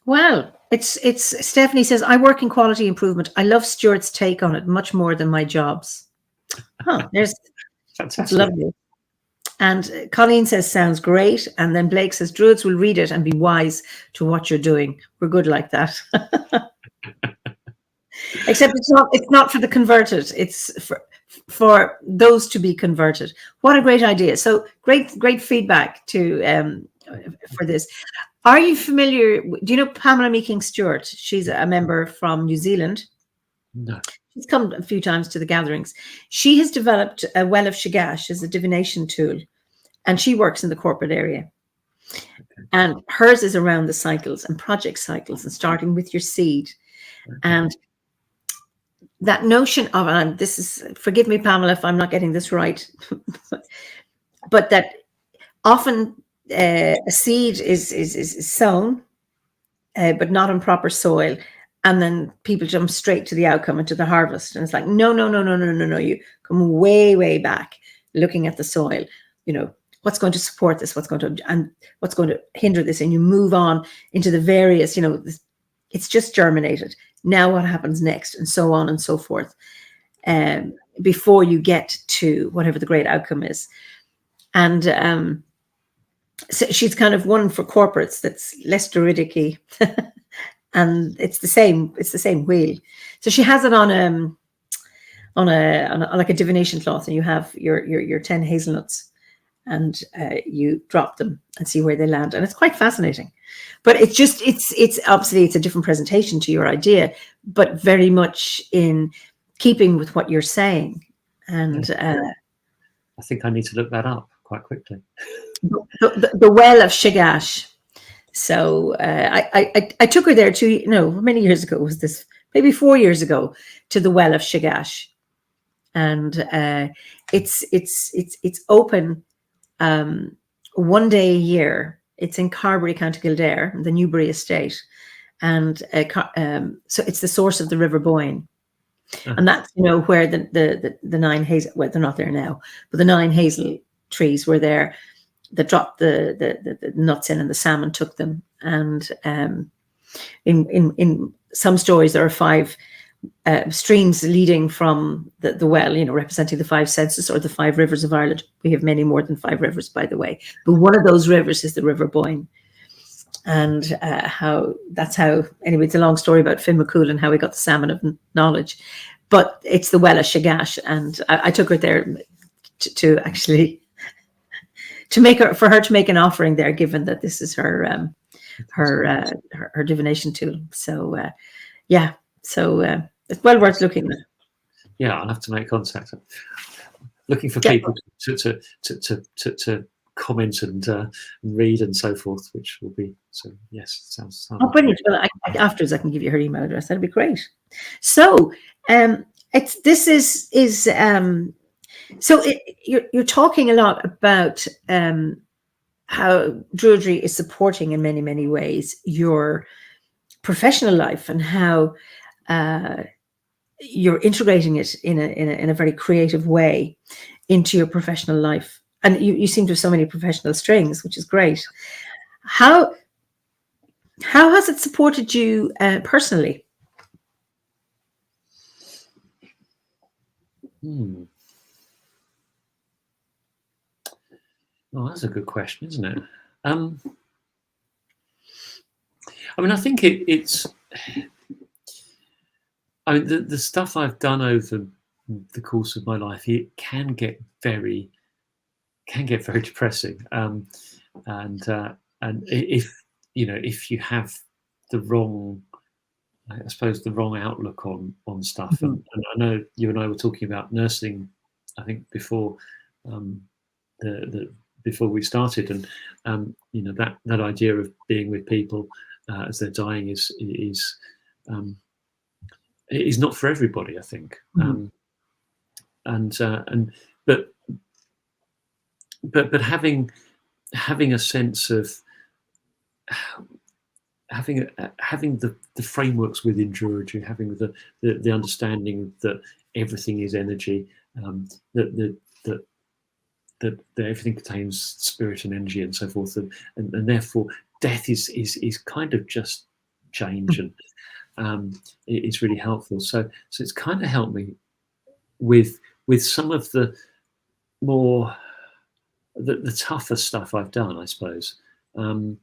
Well, it's Stephanie says, I work in quality improvement. I love Stuart's take on it much more than my jobs. There's that's lovely. And Colleen says, sounds great. And then Blake says, druids will read it and be wise to what you're doing. We're good like that. Except it's not for the converted. It's for those to be converted. What a great idea. So great feedback for this. Are you familiar? Do you know Pamela Meeking Stewart? She's a member from New Zealand. No. She's come a few times to the gatherings. She has developed a Well of Chigash as a divination tool, and she works in the corporate area. Okay. And hers is around the cycles and project cycles and starting with your seed. Okay. And that notion of, and this is, forgive me, Pamela, if I'm not getting this right, but that often a seed is sown, but not in proper soil. And then people jump straight to the outcome and to the harvest. And it's like, no. You come way, way back looking at the soil, what's going to support this, what's going to hinder this. And you move on into the various, it's just germinated. Now what happens next, and so on and so forth, before you get to whatever the great outcome is. And so she's kind of one for corporates that's less druidic-y. And it's the same wheel. So she has it on like a divination cloth, and you have your 10 hazelnuts, and you drop them and see where they land. And it's quite fascinating. But it's obviously it's a different presentation to your idea, but very much in keeping with what you're saying. And I think I need to look that up quite quickly. The Well of Chigash. So I took her there many years ago was this, maybe 4 years ago, to the Well of Chigash, and it's open 1 day a year. It's in Carbery, County Kildare, the Newbury estate, and so it's the source of the River Boyne, and that's where the 9 hazel, well, they're not there now, but the 9 hazel trees were there. They dropped the nuts in, and the salmon took them. And in some stories, there are 5 streams leading from the well, representing the 5 senses or the 5 rivers of Ireland. We have many more than 5 rivers, by the way. But one of those rivers is the River Boyne. And anyway, it's a long story about Finn McCool and how he got the salmon of knowledge. But it's the Well of Chigash. And I took her there to actually... for her to make an offering there, given that this is her divination tool. So it's well worth looking at. Yeah, I'll have to make contact. Looking for people to comment and read and so forth, which will be so. Yes, sounds. Brilliant. Well, afterwards I can give you her email address. That'd be great. So you're talking a lot about Druidry is supporting in many, many ways your professional life, and how you're integrating it in a very creative way into your professional life. And you seem to have so many professional strings, which is great. How has it supported you personally? Oh, that's a good question, isn't it? I mean, I think it's. I mean, the stuff I've done over the course of my life, it can get very depressing. And if you have the wrong, I suppose, the wrong outlook on stuff, and I know you and I were talking about nursing, I think before before we started, and that idea of being with people as they're dying is not for everybody, I think. But having a sense of having the frameworks within Druidry, having the understanding that everything is energy, that everything contains spirit and energy and so forth, and therefore death is kind of just change, and it's really helpful. So it's kind of helped me with some of the more the tougher stuff I've done, I suppose. And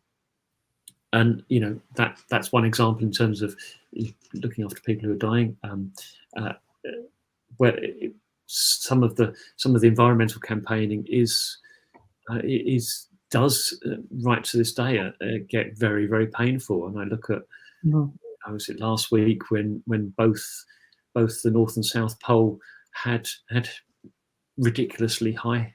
that's one example in terms of looking after people who are dying, where some of the environmental campaigning does right to this day get very, very painful. And I look at was it last week when both the North and South Pole had ridiculously high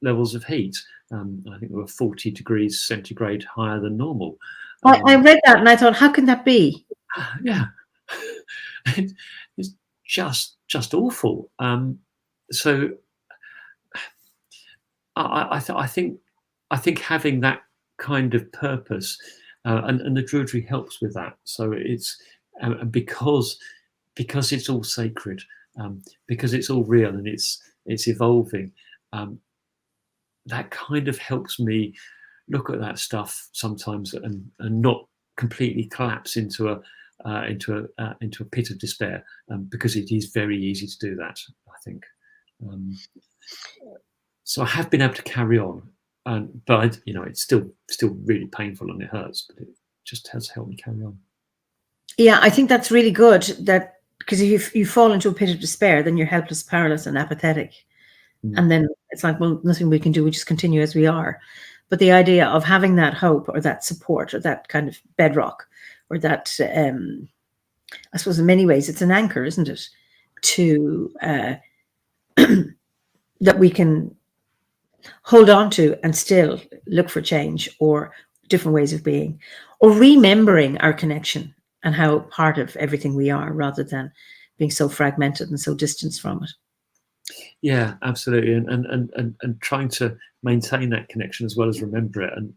levels of heat. I think they were 40 degrees centigrade higher than normal. I read that and I thought, how can that be? Yeah, it's just awful. So I think having that kind of purpose, and the Druidry helps with that. So it's because it's all sacred, because it's all real and it's evolving. That kind of helps me look at that stuff sometimes and not completely collapse into a pit of despair, because it is very easy to do that, I think. So I have been able to carry on, but it's still really painful and it hurts, but it just has helped me carry on. Yeah, I think that's really good, that because if you fall into a pit of despair, then you're helpless, powerless, and apathetic. And then it's like, well, nothing we can do. We just continue as we are. But the idea of having that hope or that support or that kind of bedrock or that, I suppose in many ways, it's an anchor, isn't it? To that we can hold on to and still look for change or different ways of being, or remembering our connection and how part of everything we are, rather than being so fragmented and so distanced from it. Yeah, absolutely, and trying to maintain that connection as well as remember it, and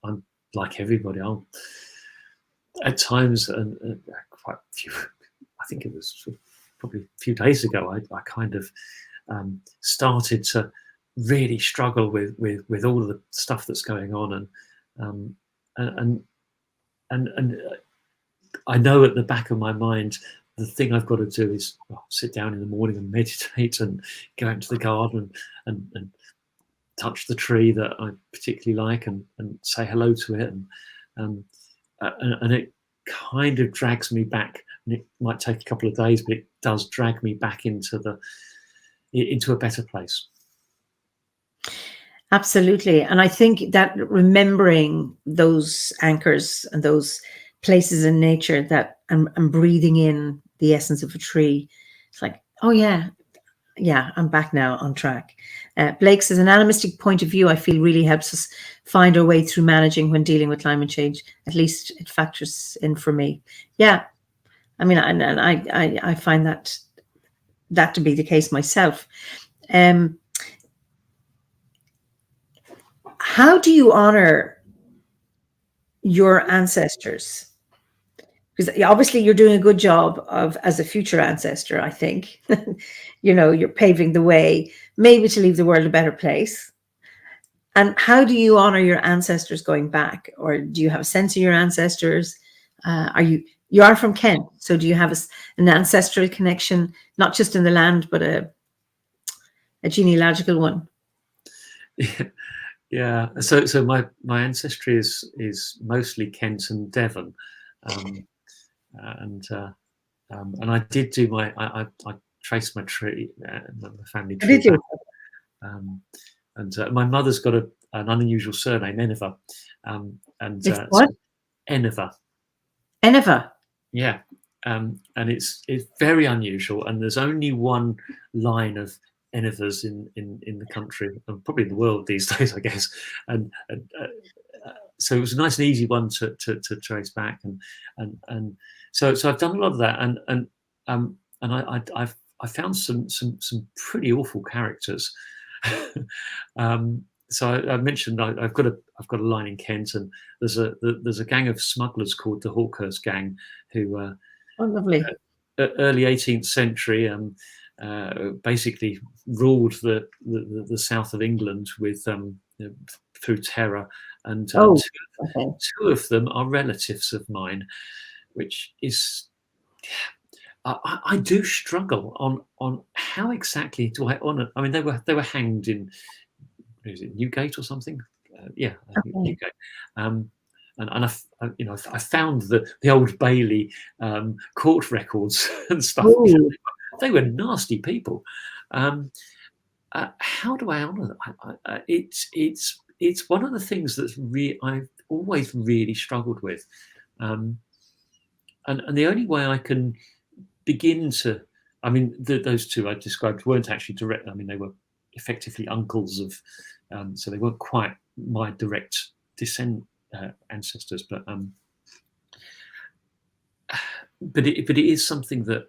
I'm like everybody. I'll at times, and quite a few. I think it was probably a few days ago. I kind of started to really struggle with all of the stuff that's going on, and I know at the back of my mind, the thing I've got to do is sit down in the morning and meditate and go out into the garden and touch the tree that I particularly like and say hello to it. And it kind of drags me back. And it might take a couple of days, but it does drag me back into a better place. Absolutely. And I think that remembering those anchors and those places in nature that and breathing in the essence of a tree, it's like, oh yeah, I'm back now on track. Blake says, an animistic point of view, I feel, really helps us find our way through managing when dealing with climate change. At least it factors in for me. Yeah, I mean, and I find that to be the case myself. How do you honor your ancestors? Because obviously you're doing a good job of as a future ancestor, I think. You're paving the way, maybe to leave the world a better place. And how do you honor your ancestors going back? Or do you have a sense of your ancestors? You are from Kent, so do you have an ancestral connection, not just in the land, but a genealogical one? Yeah. So my ancestry is mostly Kent and Devon, and I did do I traced my tree, my family tree. Did you? And my mother's got an unusual surname, Eniver, and It's what? Eniver. Eniver. Yeah, and it's very unusual, and there's only one line of Enivers in the country, and probably in the world these days, I guess. And so it was a nice and easy one to trace back, and so I've done a lot of that, and I've found some pretty awful characters. So I mentioned I've got a line in Kent, and there's a gang of smugglers called the Hawkhurst Gang, who Oh, lovely. Early 18th century basically ruled the south of England with through terror, and two of them are relatives of mine, which is. I do struggle on how exactly do I honour. I mean, they were hanged in, is it Newgate or something? Yeah, Newgate. And I found the Old Bailey court records and stuff. Ooh. They were nasty people. How do I honour them? It's one of the things that's I've always really struggled with, and the only way I can begin to, I mean, those two I described weren't actually direct. I mean, they were effectively uncles of, so they weren't quite my direct ancestors, but it is something that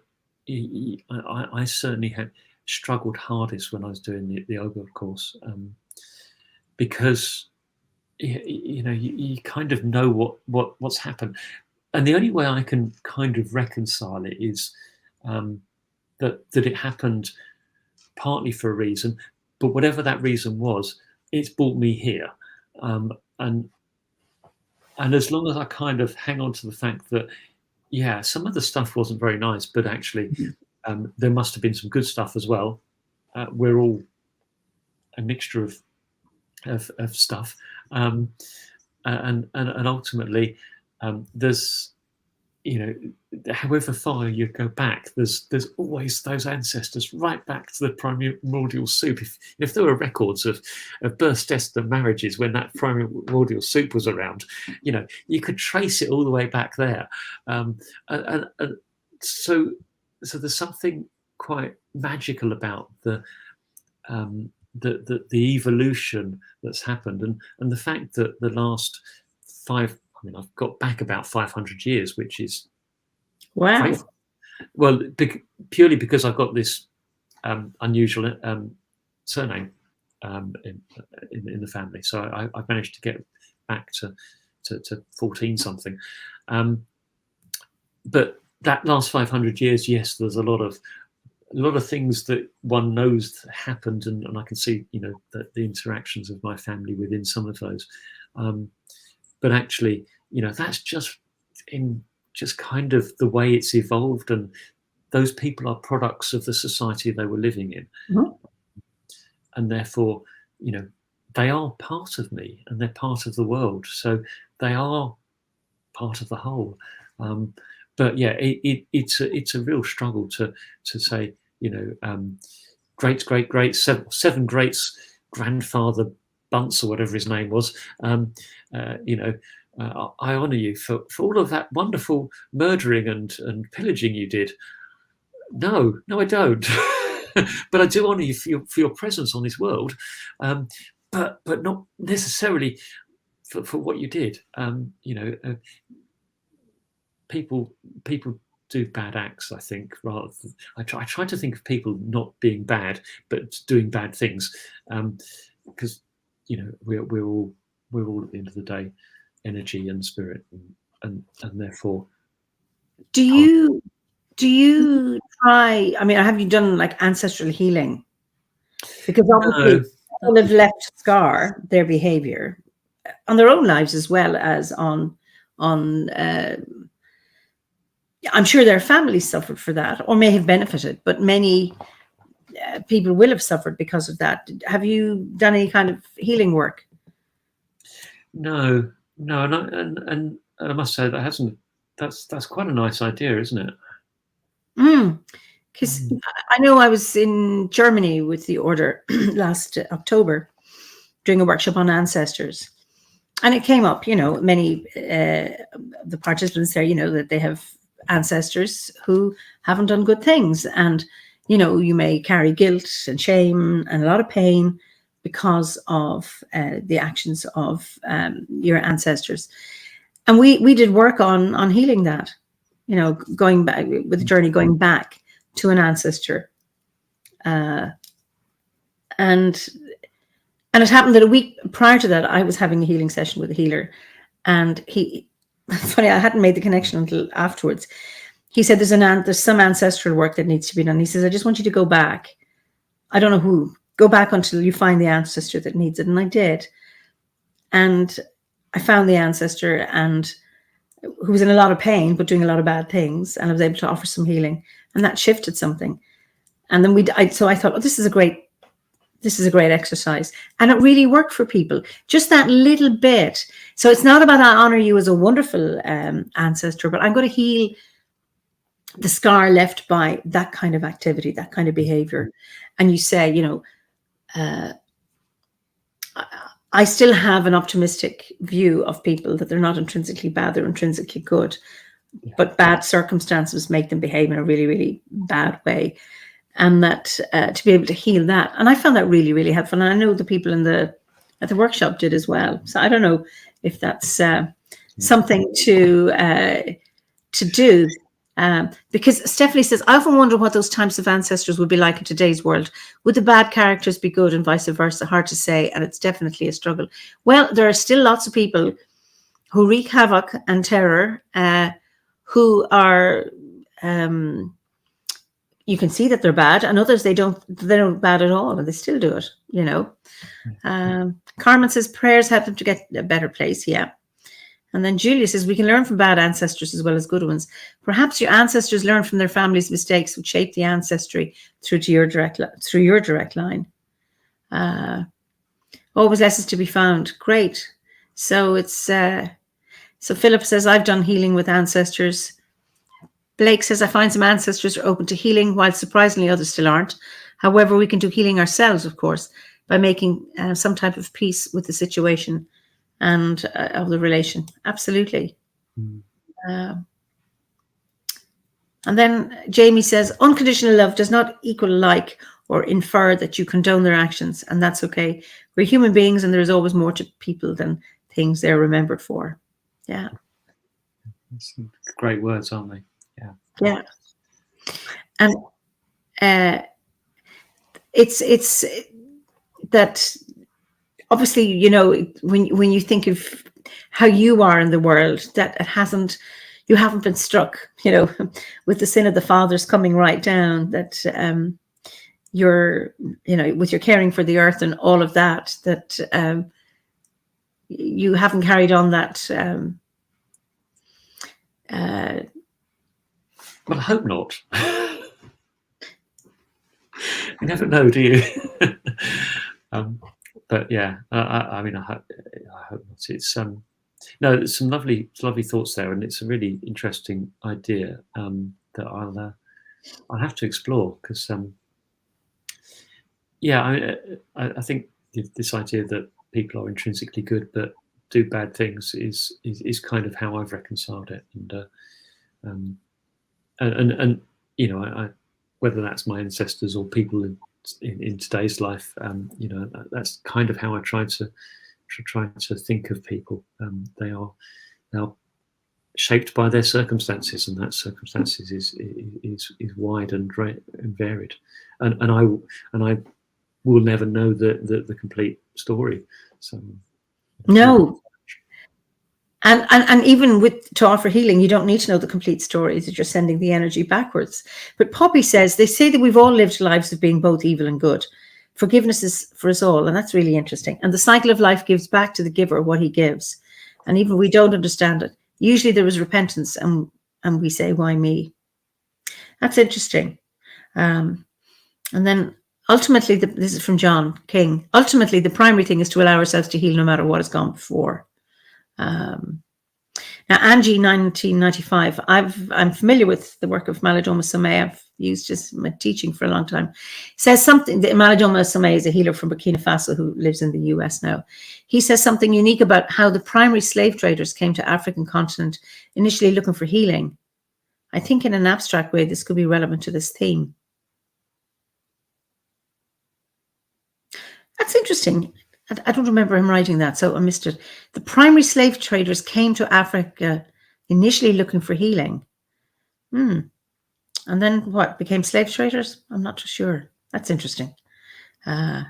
I certainly had struggled hardest when I was doing the OBOD course, because you kind of know what's happened. And the only way I can kind of reconcile it is that it happened partly for a reason, but whatever that reason was, it's brought me here. And as long as I kind of hang on to the fact that, yeah, some of the stuff wasn't very nice, but actually there must have been some good stuff as well. We're all a mixture of stuff, and ultimately there's, however far you go back, there's always those ancestors right back to the primordial soup. If there were records of births, deaths, and marriages when that primordial soup was around, you could trace it all the way back there. So there's something quite magical about the evolution that's happened, and the fact that the last I've got back about 500 years, which is wow. Great. Well, purely because I've got this unusual surname in the family, so I've managed to get back to 14 something. But that last 500 years, yes, there's a lot of things that one knows happened, and I can see the interactions of my family within some of those. But actually, that's just kind of the way it's evolved, and those people are products of the society they were living in. Mm-hmm. And therefore, they are part of me, and they're part of the world, so they are part of the whole. But yeah, it's a real struggle to say, great seven greats grandfather Bunce or whatever his name was, I honour you for all of that wonderful murdering and pillaging you did. No, I don't. But I do honour you for your presence on this world, but not necessarily for what you did. People do bad acts, I think. Rather than, I try to think of people not being bad, but doing bad things, because we're all at the end of the day energy and spirit, and therefore. Do you try? I mean, have you done like ancestral healing? Because obviously, people have left scar their behavior on their own lives as well as on. I'm sure their families suffered for that, or may have benefited, but many people will have suffered because of that. Have you done any kind of healing work? No, and I must say that's quite a nice idea, isn't it? Because I know I was in Germany with the order last October doing a workshop on ancestors, and it came up, many the participants there, that they have ancestors who haven't done good things, and you may carry guilt and shame and a lot of pain because of the actions of your ancestors. And we did work on healing that, going back with the journey, going back to an ancestor. And it happened that a week prior to that, I was having a healing session with a healer, and it's funny, I hadn't made the connection until afterwards. He said, there's some ancestral work that needs to be done. He says, I just want you to go back. I don't know who. Go back until you find the ancestor that needs it. And I did. And I found the ancestor, and who was in a lot of pain, but doing a lot of bad things. And I was able to offer some healing, and that shifted something. And then so I thought, this is a great exercise. And it really worked for people. Just that little bit. So it's not about, I honor you as a wonderful ancestor, but I'm going to heal the scar left by that kind of activity, that kind of behavior. And you say, I still have an optimistic view of people, that they're not intrinsically bad, they're intrinsically good. Yeah. But bad circumstances make them behave in a really, really bad way. And that to be able to heal that. And I found that really, really helpful. And I know the people at the workshop did as well. So I don't know if that's something to do. Because Stephanie says, I often wonder what those types of ancestors would be like in today's world. Would the bad characters be good and vice versa? Hard to say, and it's definitely a struggle. Well, there are still lots of people who wreak havoc and terror, who are, you can see that they're bad, and others they're not bad at all, and they still do it, Carmen says, prayers help them to get a better place, yeah. And then Julia says, we can learn from bad ancestors as well as good ones. Perhaps your ancestors learned from their family's mistakes, which shaped the ancestry through your direct line. Always lessons to be found. Great. So it's so Philip says, I've done healing with ancestors. Blake says, I find some ancestors are open to healing, while surprisingly others still aren't. However, we can do healing ourselves, of course, by making some type of peace with the situation and of the relation. Absolutely. And then Jamie says, unconditional love does not equal like or infer that you condone their actions, and that's okay. We're human beings, and there is always more to people than things they're remembered for. Yeah. That's great words, aren't they? Yeah. Yeah. And it's that obviously, when you think of how you are in the world, that you haven't been struck, with the sin of the fathers coming right down, that you're, with your caring for the earth and all of that, that you haven't carried on that. Well, I hope not. You never know, do you? But yeah, I mean, I hope not. It's no, there's some lovely thoughts there, and it's a really interesting idea that I'll have to explore, because yeah, I think this idea that people are intrinsically good but do bad things is kind of how I've reconciled it, and whether that's my ancestors or people in today's life, that's kind of how I try to think of people. They are shaped by their circumstances, and that circumstances is wide and varied, and I will never know the complete story. So no. And even to offer healing, you don't need to know the complete story, that you're sending the energy backwards. But Poppy says, they say that we've all lived lives of being both evil and good. Forgiveness is for us all, and that's really interesting. And the cycle of life gives back to the giver what he gives. And even if we don't understand it, usually there is repentance, and we say, why me? That's interesting. And then ultimately, this is from John King, ultimately the primary thing is to allow ourselves to heal no matter what has gone before. Now, Angie, 1995, I'm familiar with the work of Malidoma Somé. I've used his teaching for a long time. Says something, that Malidoma Somé is a healer from Burkina Faso who lives in the US now. He says something unique about how the primary slave traders came to African continent initially looking for healing. I think in an abstract way, this could be relevant to this theme. That's interesting. I don't remember him writing that, so I missed it. The primary slave traders came to Africa initially looking for healing. And then what, became slave traders? I'm not too sure. That's interesting. And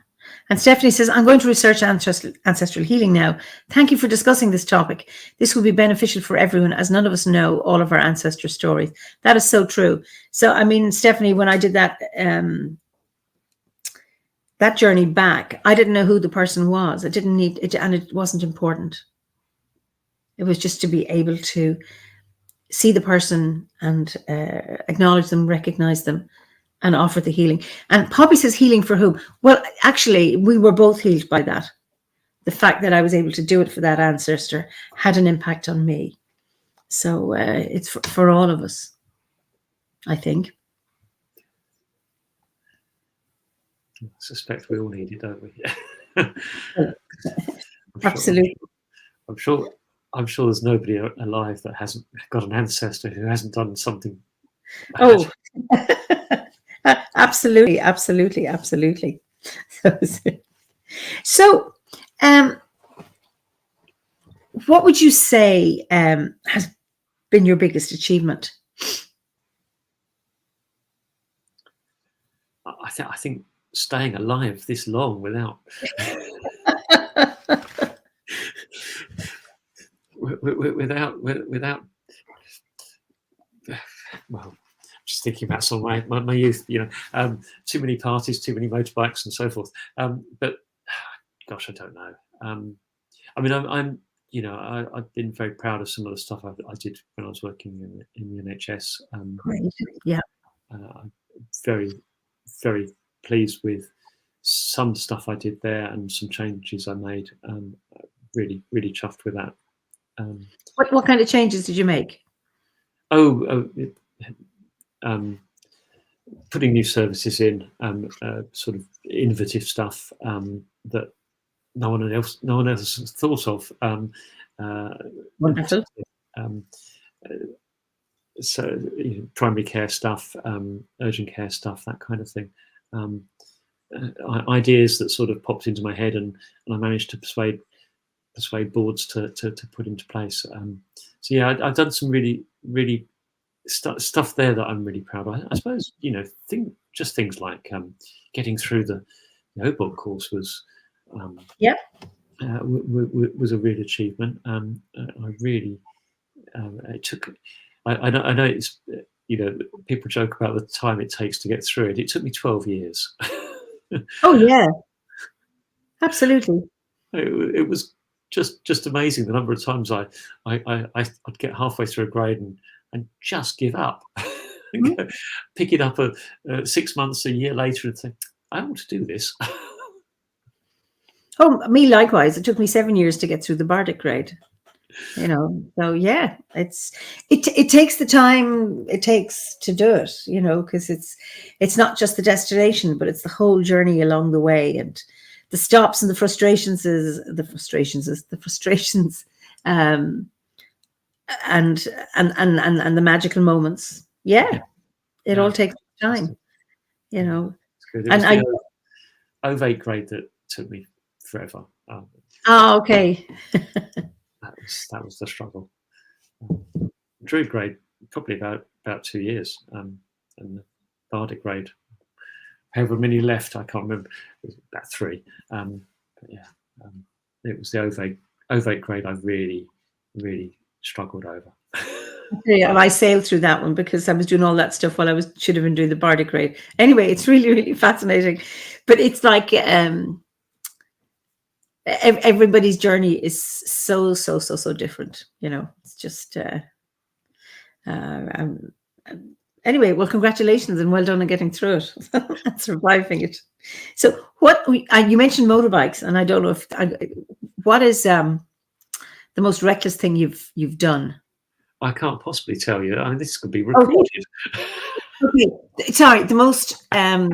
Stephanie says, I'm going to research ancestral healing now. Thank you for discussing this topic. This will be beneficial for everyone, as none of us know all of our ancestor stories. That is so true. So, I mean, Stephanie, when I did that, that journey back, I didn't know who the person was. I didn't need it, and it wasn't important. It was just to be able to see the person and acknowledge them, recognize them, and offer the healing. And Poppy says, healing for whom? Well, actually, we were both healed by that. The fact that I was able to do it for that ancestor had an impact on me. So it's for all of us, I think. I suspect we all need it, don't we? Absolutely. I'm sure there's nobody alive that hasn't got an ancestor who hasn't done something bad. Oh, absolutely. So, what would you say has been your biggest achievement? I think staying alive this long without well, just thinking about some of my youth, too many parties, too many motorbikes and so forth, but gosh, I don't know. I mean, I've been very proud of some of the stuff I did when I was working in the NHS. Great. Yeah. I'm very, very pleased with some stuff I did there and some changes I made. Really, really chuffed with that. What kind of changes did you make? Putting new services in, sort of innovative stuff that no one else has thought of. Wonderful. So primary care stuff, urgent care stuff, that kind of thing. Ideas that sort of popped into my head, and I managed to persuade boards to put into place. So yeah, I've done some really, really stuff there that I'm really proud of. I suppose things like getting through the OBOD course was was a real achievement. I really it took. I know it's people joke about the time it takes to get through it. It took me 12 years. Oh yeah, absolutely. It was just amazing the number of times I'd get halfway through a grade and just give up. Pick it up 6 months, a year later, and think, I want to do this. Oh, me likewise. It took me 7 years to get through the Bardic grade. So yeah, it takes the time it takes to do it, because it's not just the destination, but it's the whole journey along the way, and the stops and the frustrations, and the magical moments. Yeah, it all takes time, It's good. It and was the ovate grade that took me forever. Okay. That was the struggle. Druid grade probably about 2 years, and the Bardic grade, however many left, I can't remember. It was about 3. But yeah, it was the ovate grade I really struggled over. Yeah, and I sailed through that one because I was doing all that stuff while I should have been doing the bardic grade. Anyway, it's really fascinating, but it's like everybody's journey is so different. It's just anyway. Well, congratulations and well done on getting through it and surviving it. So, you mentioned motorbikes, and I don't know what is the most reckless thing you've done. I can't possibly tell you. I mean, this could be recorded. Okay. Sorry, the most. I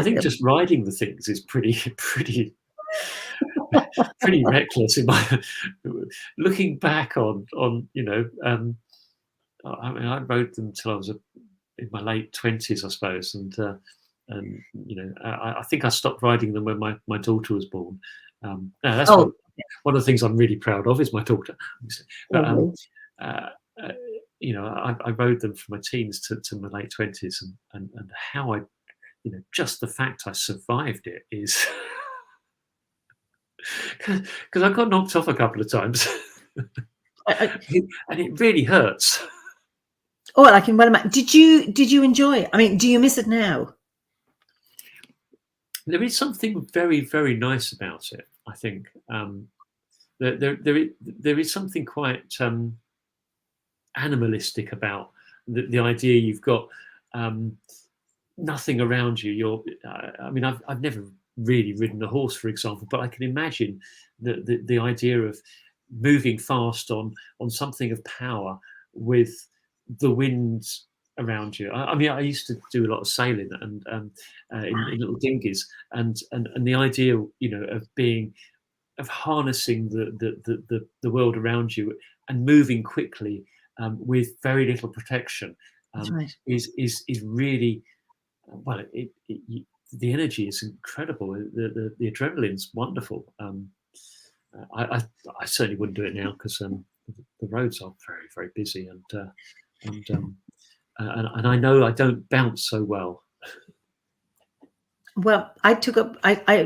think just riding the things is pretty reckless. Looking back on I mean, I rode them till I was in my late 20s, I suppose, and I think I stopped riding them when my daughter was born. That's one of the things I'm really proud of is my daughter. But I rode them from my teens to my late 20s, and how I, just the fact I survived it is because I got knocked off a couple of times, and it really hurts. Oh, I can well imagine. Did you enjoy it? I mean, do you miss it now? There is something very, very nice about it. I think there is something quite animalistic about the idea you've got nothing around you. I mean, I've never really ridden a horse, for example, but I can imagine the idea of moving fast on something of power with the wind around you. I mean, I used to do a lot of sailing and in little dinghies, and the idea, of harnessing the world around you and moving quickly with very little protection right. is really well. The energy is incredible. The adrenaline's wonderful. I certainly wouldn't do it now because the roads are very, very busy and I know I don't bounce so well. Well, I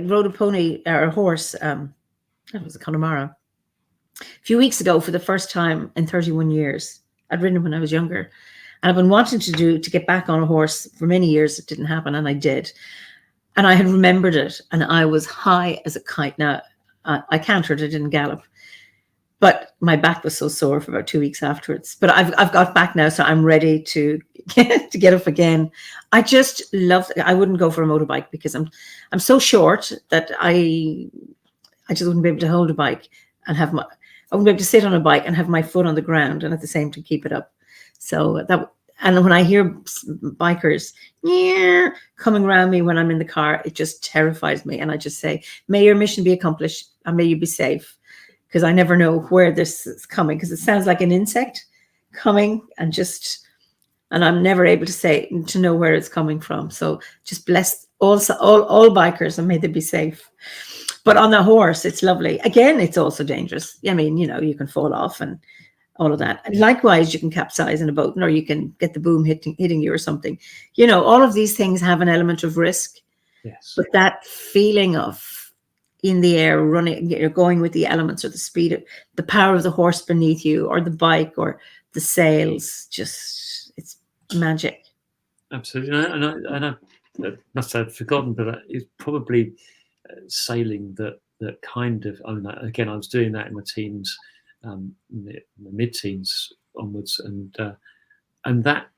rode a pony or a horse. That was a Connemara. A few weeks ago for the first time in 31 years. I'd ridden when I was younger. And I've been wanting to get back on a horse for many years. It didn't happen, and I did. And I had remembered it, and I was high as a kite. Now, I cantered, I didn't gallop. But my back was so sore for about 2 weeks afterwards. But I've got back now, so I'm ready to get up again. I just love it. I wouldn't go for a motorbike because I'm so short that I just wouldn't be able to hold a bike and I wouldn't be able to sit on a bike and have my foot on the ground and at the same time keep it up. So and when I hear bikers coming around me when I'm in the car, it just terrifies me. And I just say, may your mission be accomplished and may you be safe. Because I never know where this is coming, because it sounds like an insect coming and I'm never able to know where it's coming from. So just bless all bikers and may they be safe. But on the horse, it's lovely. Again, it's also dangerous. I mean, you can fall off and all of that. And likewise, you can capsize in a boat, or you can get the boom hitting you or something. All of these things have an element of risk. Yes. But that feeling of in the air running, you're going with the elements or the speed of the power of the horse beneath you or the bike or the sails, just it's magic. Absolutely. And I must have forgotten, but it's probably sailing that kind of, again, I was doing that in my teens, in the mid-teens onwards, and that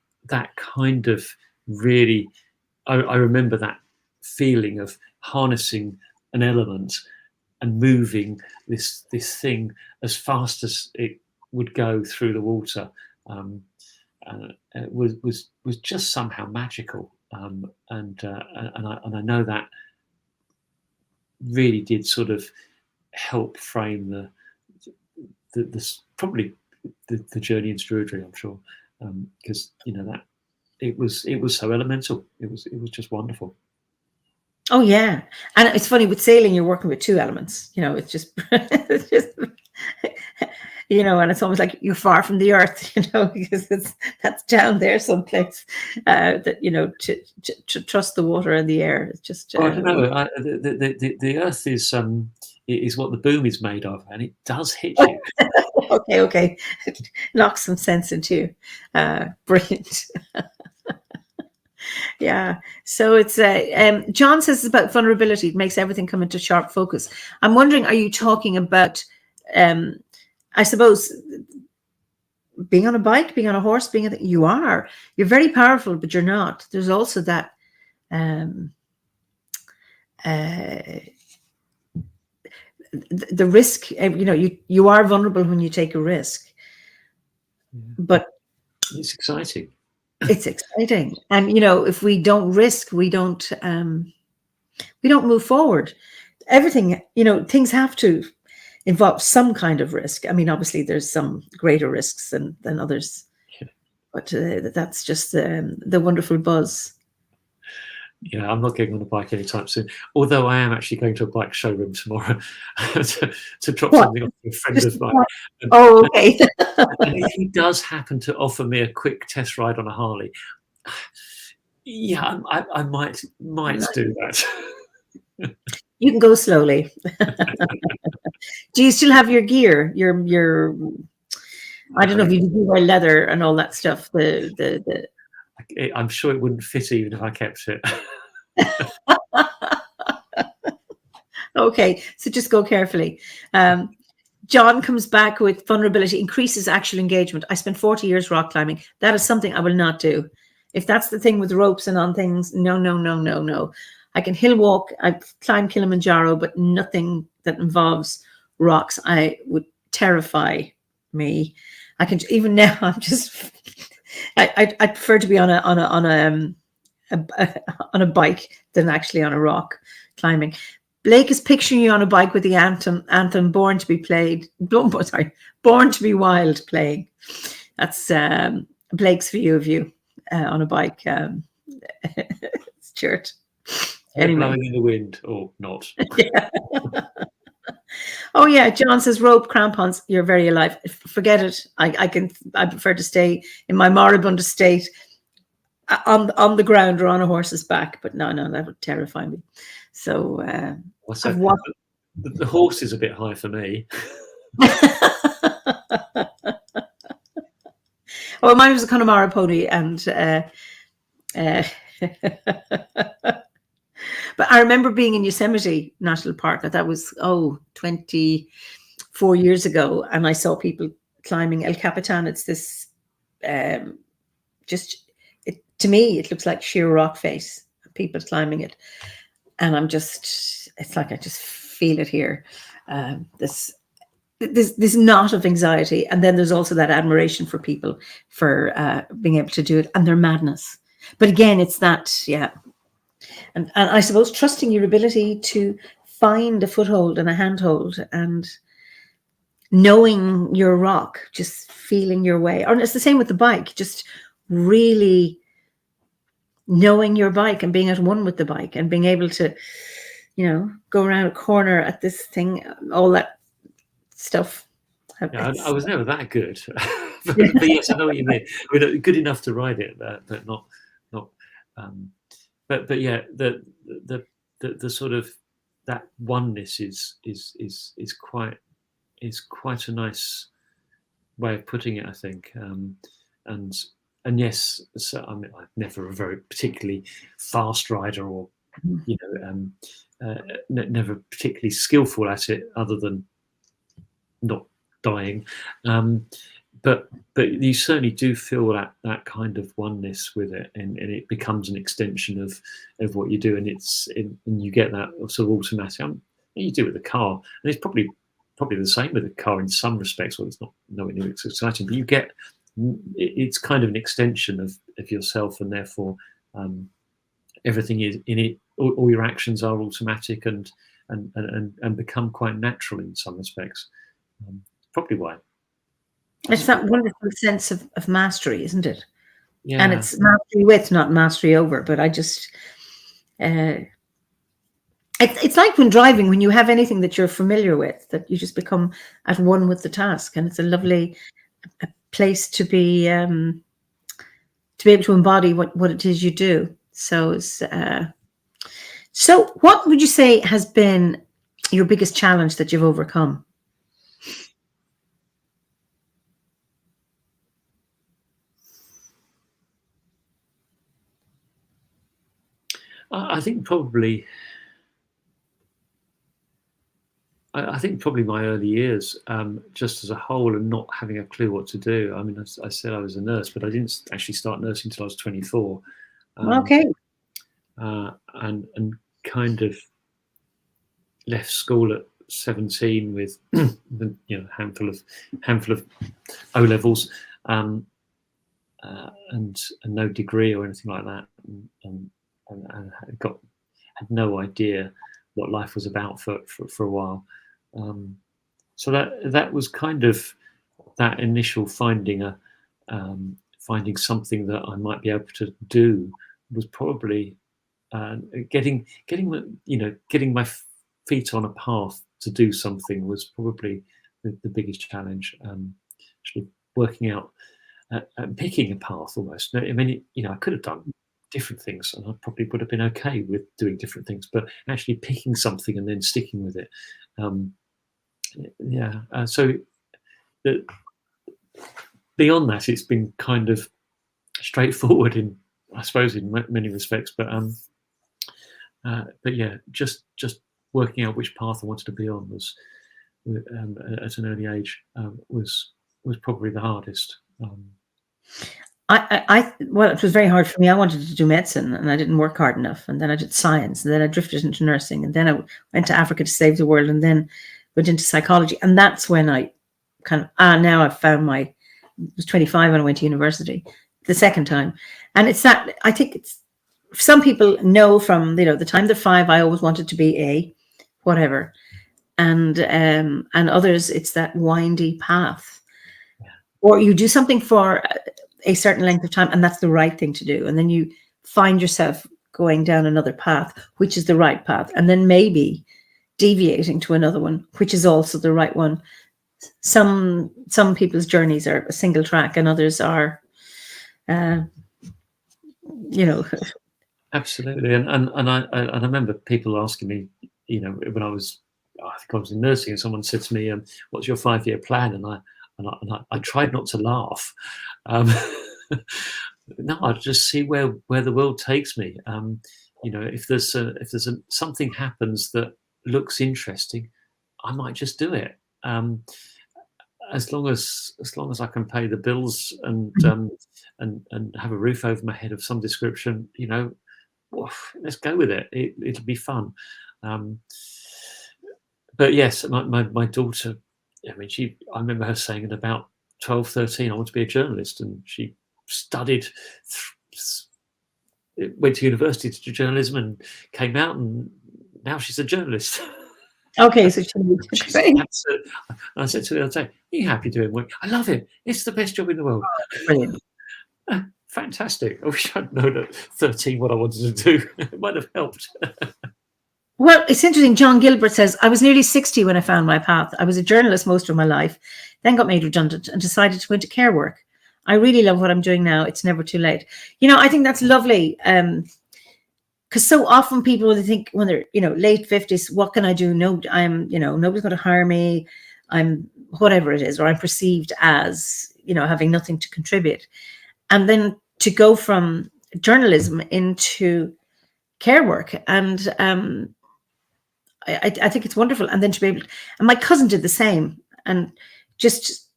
kind of really, I remember that feeling of harnessing an element and moving this thing as fast as it would go through the water. It was just somehow magical, and I know that really did sort of help frame the probably the journey into Druidry, I'm sure, because that it was so elemental. It was just wonderful. Oh yeah, and it's funny with sailing, you're working with two elements. It's just and it's almost like you're far from the earth, because that's down there someplace. That to trust the water and the air. It's just. I don't know. The earth is what the boom is made of, and it does hit you. Okay. Knock some sense into you. Brilliant. Yeah. So it's John says it's about vulnerability. It makes everything come into sharp focus. I'm wondering, are you talking about, I suppose, being on a bike, being on a horse, you're very powerful, but you're not. There's also that the risk. You are vulnerable when you take a risk, but it's exciting. It's exciting, and if we don't risk, we don't move forward. Everything, things have to involve some kind of risk. I mean, obviously, there's some greater risks than others, but that's just the wonderful buzz. Yeah, I'm not getting on a bike anytime soon. Although I am actually going to a bike showroom tomorrow to drop something off to a friend of mine. Oh, okay. And if he does happen to offer me a quick test ride on a Harley, yeah, I might do that. You can go slowly. Do you still have your gear? Your I don't know if you do wear leather and all that stuff. I'm sure it wouldn't fit even if I kept it. Okay, so just go carefully. John comes back with vulnerability increases actual engagement. I spent 40 years rock climbing. That is something I will not do. If that's the thing with ropes and on things, no. I can hill walk. I've climbed Kilimanjaro, but nothing that involves rocks would terrify me. I can even now. I'm just. I prefer to be on a bike than actually on a rock climbing. Blake is picturing you on a bike with the anthem "Born to be Played." Born to be Wild playing. That's Blake's view of you on a bike. Stuart. Anyway. Blowing in the wind or not. Yeah. Oh yeah, John says rope crampons. You're very alive. Forget it. I prefer to stay in my moribund state on the ground or on a horse's back. But no, that would terrify me. So the horse is a bit high for me. Well, mine was a Connemara pony, and but I remember being in Yosemite National Park. That was 24 years ago, and I saw people climbing El Capitan. It's this to me, it looks like sheer rock face. People climbing it, and it's like I just feel it here. This knot of anxiety, and then there's also that admiration for people for being able to do it and their madness. But again, it's that, yeah. And I suppose trusting your ability to find a foothold and a handhold and knowing your rock, just feeling your way. Or it's the same with the bike, just really knowing your bike and being at one with the bike and being able to, go around a corner at this thing, all that stuff. Yeah, I was never that good. but yes, I know what you mean. I mean, good enough to ride it, but not. But yeah, the sort of that oneness is quite a nice way of putting it, I think. And yes, so I'm never a very particularly fast rider, or never particularly skillful at it, other than not dying. But you certainly do feel that kind of oneness with it, and it becomes an extension of what you do, and you get that sort of automatic. You do with the car, and it's probably the same with the car in some respects. Well, it's not nowhere near as exciting, but you get it's kind of an extension of yourself, and therefore everything is in it. All your actions are automatic and become quite natural in some respects. Probably why. It's that wonderful sense of mastery, isn't it? Yeah. And it's mastery with, not mastery over. But I just, It's like when driving, when you have anything that you're familiar with, that you just become at one with the task, and it's a lovely place to be able to embody what it is you do. So so what would you say has been your biggest challenge that you've overcome? I think probably my early years, just as a whole, and not having a clue what to do. I mean, I said I was a nurse, but I didn't actually start nursing until I was 24. Okay. And kind of left school at 17 with handful of O levels, and no degree or anything like that, and had no idea what life was about for a while. So that was kind of that initial finding something that I might be able to do was probably getting my feet on a path to do something was probably the biggest challenge. Actually working out, picking a path almost. I mean, I could have done different things, and I probably would have been okay with doing different things. But actually picking something and then sticking with it, so beyond that, it's been kind of straightforward in many respects. But yeah, just working out which path I wanted to be on was at an early age was probably the hardest. Well, it was very hard for me. I wanted to do medicine, and I didn't work hard enough. And then I did science, and then I drifted into nursing, and then I went to Africa to save the world, and then went into psychology. And that's when I kind of now I've found I was 25 when I went to university the second time, and it's that I think it's some people know from the time they're 5. I always wanted to be a whatever, and others it's that windy path, or you do something for a certain length of time, and that's the right thing to do, and then you find yourself going down another path, which is the right path, and then maybe deviating to another one, which is also the right one. Some people's journeys are a single track, and others are, Absolutely, and I remember people asking me, when I think I was in nursing, and someone said to me, "What's your 5-year plan?" And I tried not to laugh. No, I'd just see where the world takes me. If there's something happens that looks interesting, I might just do it. As long as I can pay the bills and have a roof over my head of some description, let's go with it. It'll be fun. But yes, my daughter, I mean, I remember her saying at about 12, 13, I want to be a journalist, and she studied, went to university to do journalism, and came out, and now she's a journalist. Okay, so I said to her the other day, "Are you happy doing work?" "I love it. It's the best job in the world." Brilliant. Fantastic. I wish I'd known at 13 what I wanted to do. It might have helped. Well, it's interesting. John Gilbert says, "I was nearly 60 when I found my path. I was a journalist most of my life, then got made redundant and decided to go into care work. I really love what I'm doing now. It's never too late." I think that's lovely. Because so often people, they think when they're, late 50s, what can I do? No, nobody's going to hire me. I'm whatever it is, or I'm perceived as, having nothing to contribute. And then to go from journalism into care work, and I think it's wonderful. And then to be able, and my cousin did the same, and just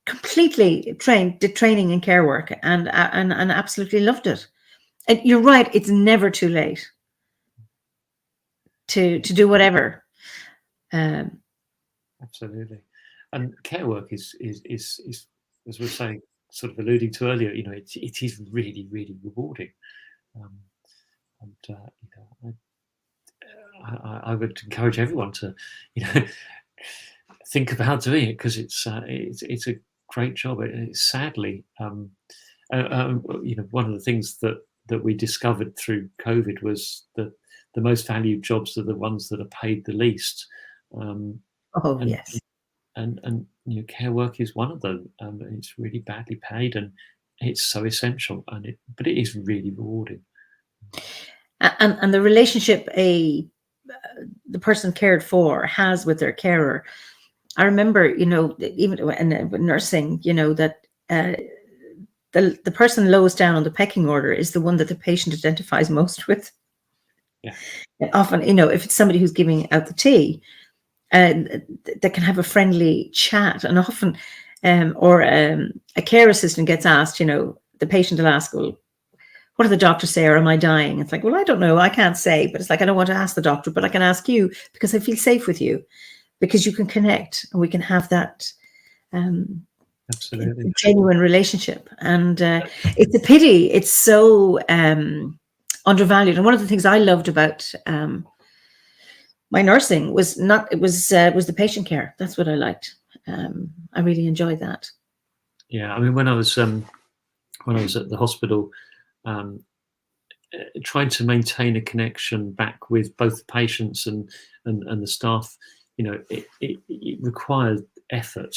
completely did training in care work, and absolutely loved it. And you're right, it's never too late to do whatever. Absolutely, and care work is as we were saying, sort of alluding to earlier. It is really, really rewarding, and I would encourage everyone to think about doing it, because it's a great job. Sadly, one of the things that we discovered through COVID was that the most valued jobs are the ones that are paid the least. Oh, yes. And care work is one of them. It's really badly paid, and it's so essential, but it is really rewarding. And the relationship the person cared for has with their carer. I remember, even in nursing, that the person lowest down on the pecking order is the one that the patient identifies most with. Yeah. And often, if it's somebody who's giving out the tea, they can have a friendly chat, and often, a care assistant gets asked, the patient will ask, well, what do the doctors say, or am I dying? It's like, well, I don't know, I can't say, but it's like, I don't want to ask the doctor, but I can ask you because I feel safe with you, because you can connect and we can have that absolutely genuine relationship. And it's a pity it's so undervalued. And one of the things I loved about my nursing was the patient care. That's what I liked. I really enjoyed that. Yeah, I mean, when I was at the hospital, trying to maintain a connection back with both the patients and the staff, it required effort.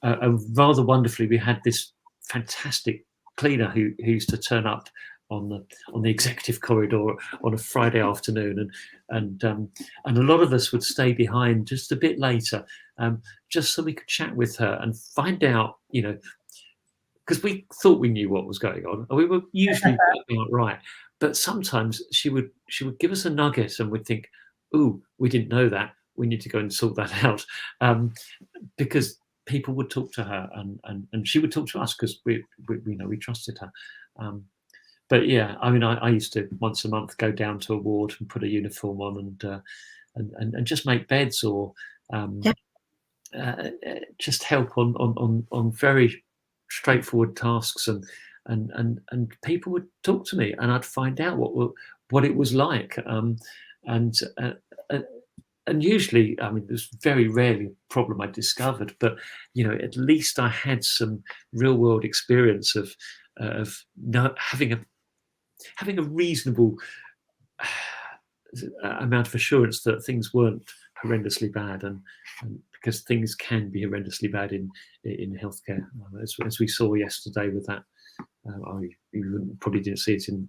And rather wonderfully, we had this fantastic cleaner who used to turn up on the executive corridor on a Friday afternoon, and a lot of us would stay behind just a bit later, just so we could chat with her and find out, because we thought we knew what was going on, and we were usually right, but sometimes she would give us a nugget, and we'd think, "Ooh, we didn't know that. We need to go and sort that out," because people would talk to her, and she would talk to us because we trusted her. But yeah, I mean, I used to once a month go down to a ward and put a uniform on and just make beds, or just help on very straightforward tasks, and people would talk to me, and I'd find out what it was like, and usually, I mean, there's very rarely a problem I discovered, but at least I had some real world experience of having a reasonable amount of assurance that things weren't horrendously bad, and because things can be horrendously bad in healthcare, as we saw yesterday with that. You probably didn't see it in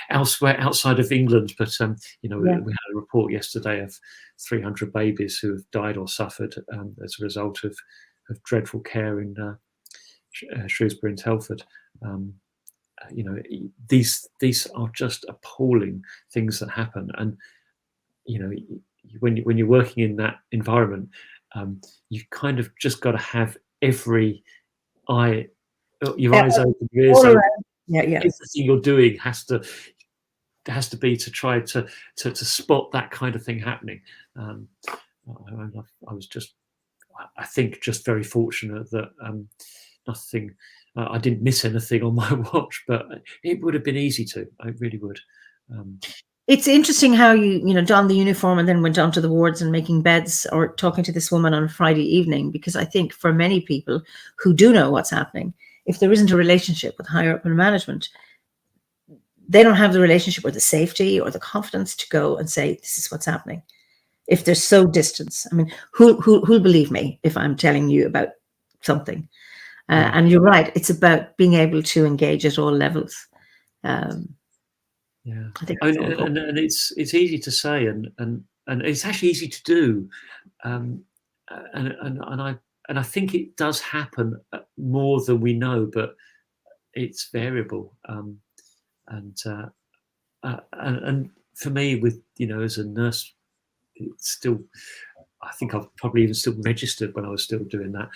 elsewhere outside of England, but we had a report yesterday of 300 babies who have died or suffered as a result of dreadful care in Shrewsbury and Telford. These are just appalling things that happen, and when you're working in that environment, you kind of just got to have your eyes open, your ears open. Everything you're doing has to be to try to spot that kind of thing happening. I was just, I think, just very fortunate that nothing. I didn't miss anything on my watch, but it would have been easy to. I really would. It's interesting how you donned the uniform and then went on to the wards and making beds or talking to this woman on a Friday evening, because I think for many people who do know what's happening, if there isn't a relationship with higher up in management, they don't have the relationship or the safety or the confidence to go and say, this is what's happening. If they're so distant, I mean, who'll believe me if I'm telling you about something? And you're right, it's about being able to engage at all levels. I think and it's easy to say, and it's actually easy to do, and I think it does happen more than we know, but it's variable. And for me, with as a nurse, it's still, I think I've probably even still registered when I was still doing that.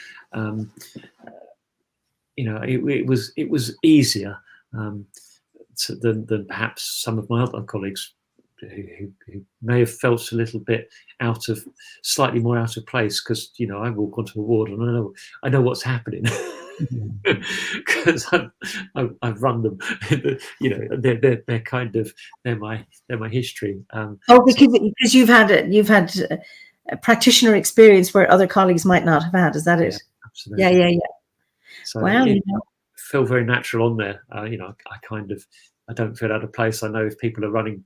It was easier than perhaps some of my other colleagues who may have felt a little bit slightly more out of place, because I walk onto a ward and I know what's happening. Because I've run them. They're kind of they're my history. Because you've had a practitioner experience where other colleagues might not have had. Is that it? Absolutely. Yeah. So wow. feel very natural on there. I don't feel out of place. I know if people are running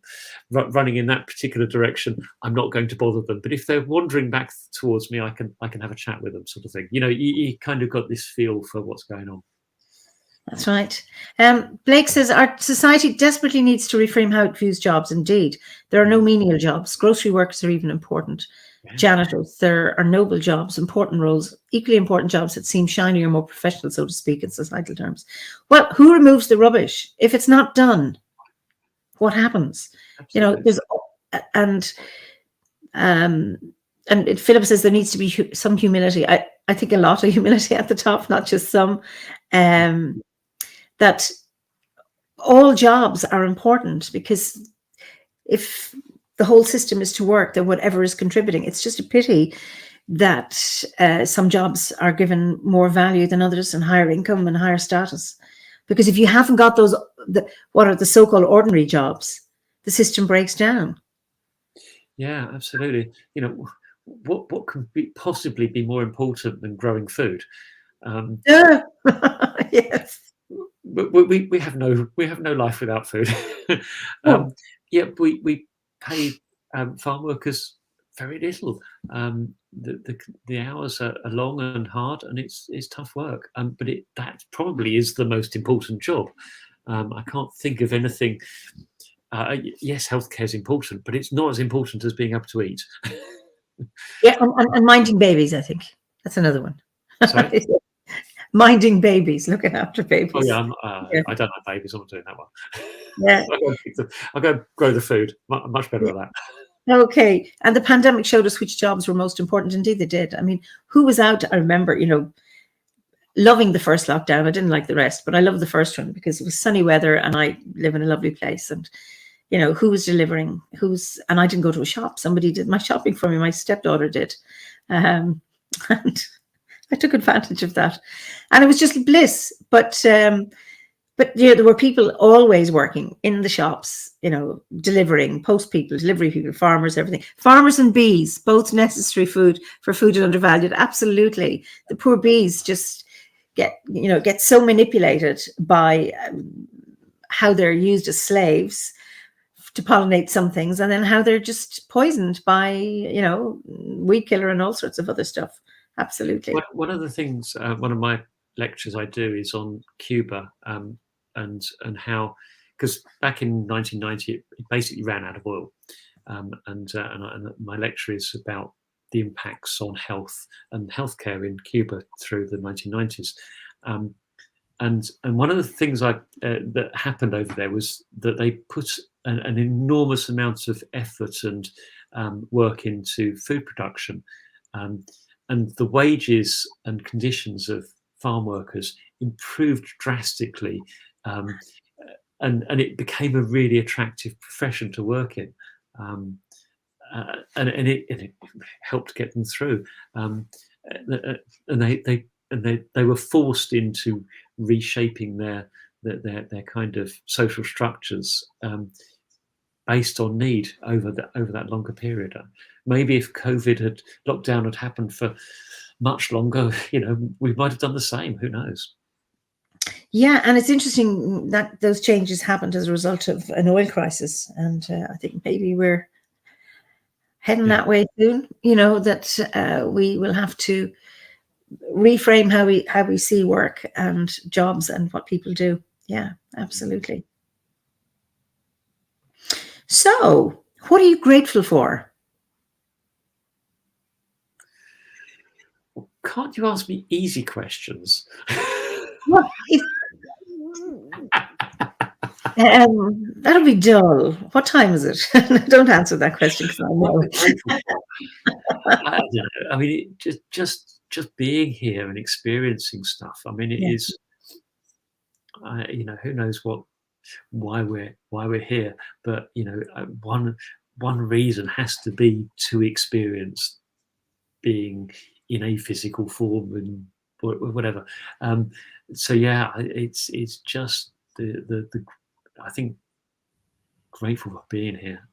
in that particular direction, I'm not going to bother them. But if they're wandering back towards me, I can have a chat with them, sort of thing. You kind of got this feel for what's going on. That's right. Blake says, our society desperately needs to reframe how it views jobs. Indeed, there are no menial jobs. Grocery workers are even important. Yeah. Janitors, there are noble jobs, important roles, equally important jobs that seem shinier, more professional, so to speak, in societal terms. Well, who removes the rubbish? If it's not done, what happens? Absolutely. There's Philip says there needs to be some humility. I think a lot of humility at the top, not just some. That all jobs are important, because if the whole system is to work, then whatever is contributing, it's just a pity that some jobs are given more value than others, and higher income and higher status. Because if you haven't got those, what are the so-called ordinary jobs, the system breaks down. Yeah, absolutely. What can possibly be more important than growing food? Yes. We have no life without food. We pay farm workers very little. The hours are long and hard, and it's tough work. But that probably is the most important job. I can't think of anything. Yes, healthcare is important, but it's not as important as being able to eat. Yeah, and minding babies, I think that's another one. Sorry? Minding babies, looking after babies. Oh yeah, I don't like babies. I'm not doing that one. Yeah, I'll go grow the food. I'm much better at that. Okay, and the pandemic showed us which jobs were most important. Indeed, they did. I mean, who was out? I remember, loving the first lockdown. I didn't like the rest, but I loved the first one because it was sunny weather and I live in a lovely place. And who was delivering? And I didn't go to a shop. Somebody did my shopping for me. My stepdaughter did, and I took advantage of that, and it was just bliss. But there were people always working in the shops, delivering, delivery people, farmers, everything. Farmers and bees, both necessary food and undervalued. Absolutely, the poor bees just get so manipulated by how they're used as slaves to pollinate some things, and then how they're just poisoned by weed killer and all sorts of other stuff. Absolutely. One of the things, one of my lectures I do is on Cuba, and how, because back in 1990 it basically ran out of oil, and my lecture is about the impacts on health and healthcare in Cuba through the 1990s. And one of the things that happened over there was that they put an enormous amount of effort and work into food production, and the wages and conditions of farm workers improved drastically, and it became a really attractive profession to work in, and it helped get them through, and they were forced into reshaping their kind of social structures based on need over that longer period. Maybe if lockdown had happened for much longer, we might have done the same. Who knows? Yeah, and it's interesting that those changes happened as a result of an oil crisis, and I think maybe we're heading that way soon. That we will have to reframe how we see work and jobs and what people do. Yeah, absolutely. So, what are you grateful for? Can't you ask me easy questions? Well, that'll be dull. What time is it? Don't answer that question because I know. I don't know. I mean, just being here and experiencing stuff. I mean, it is. Who knows why we're here? But one reason has to be to experience being in a physical form and whatever. So yeah, it's just the I think grateful for being here,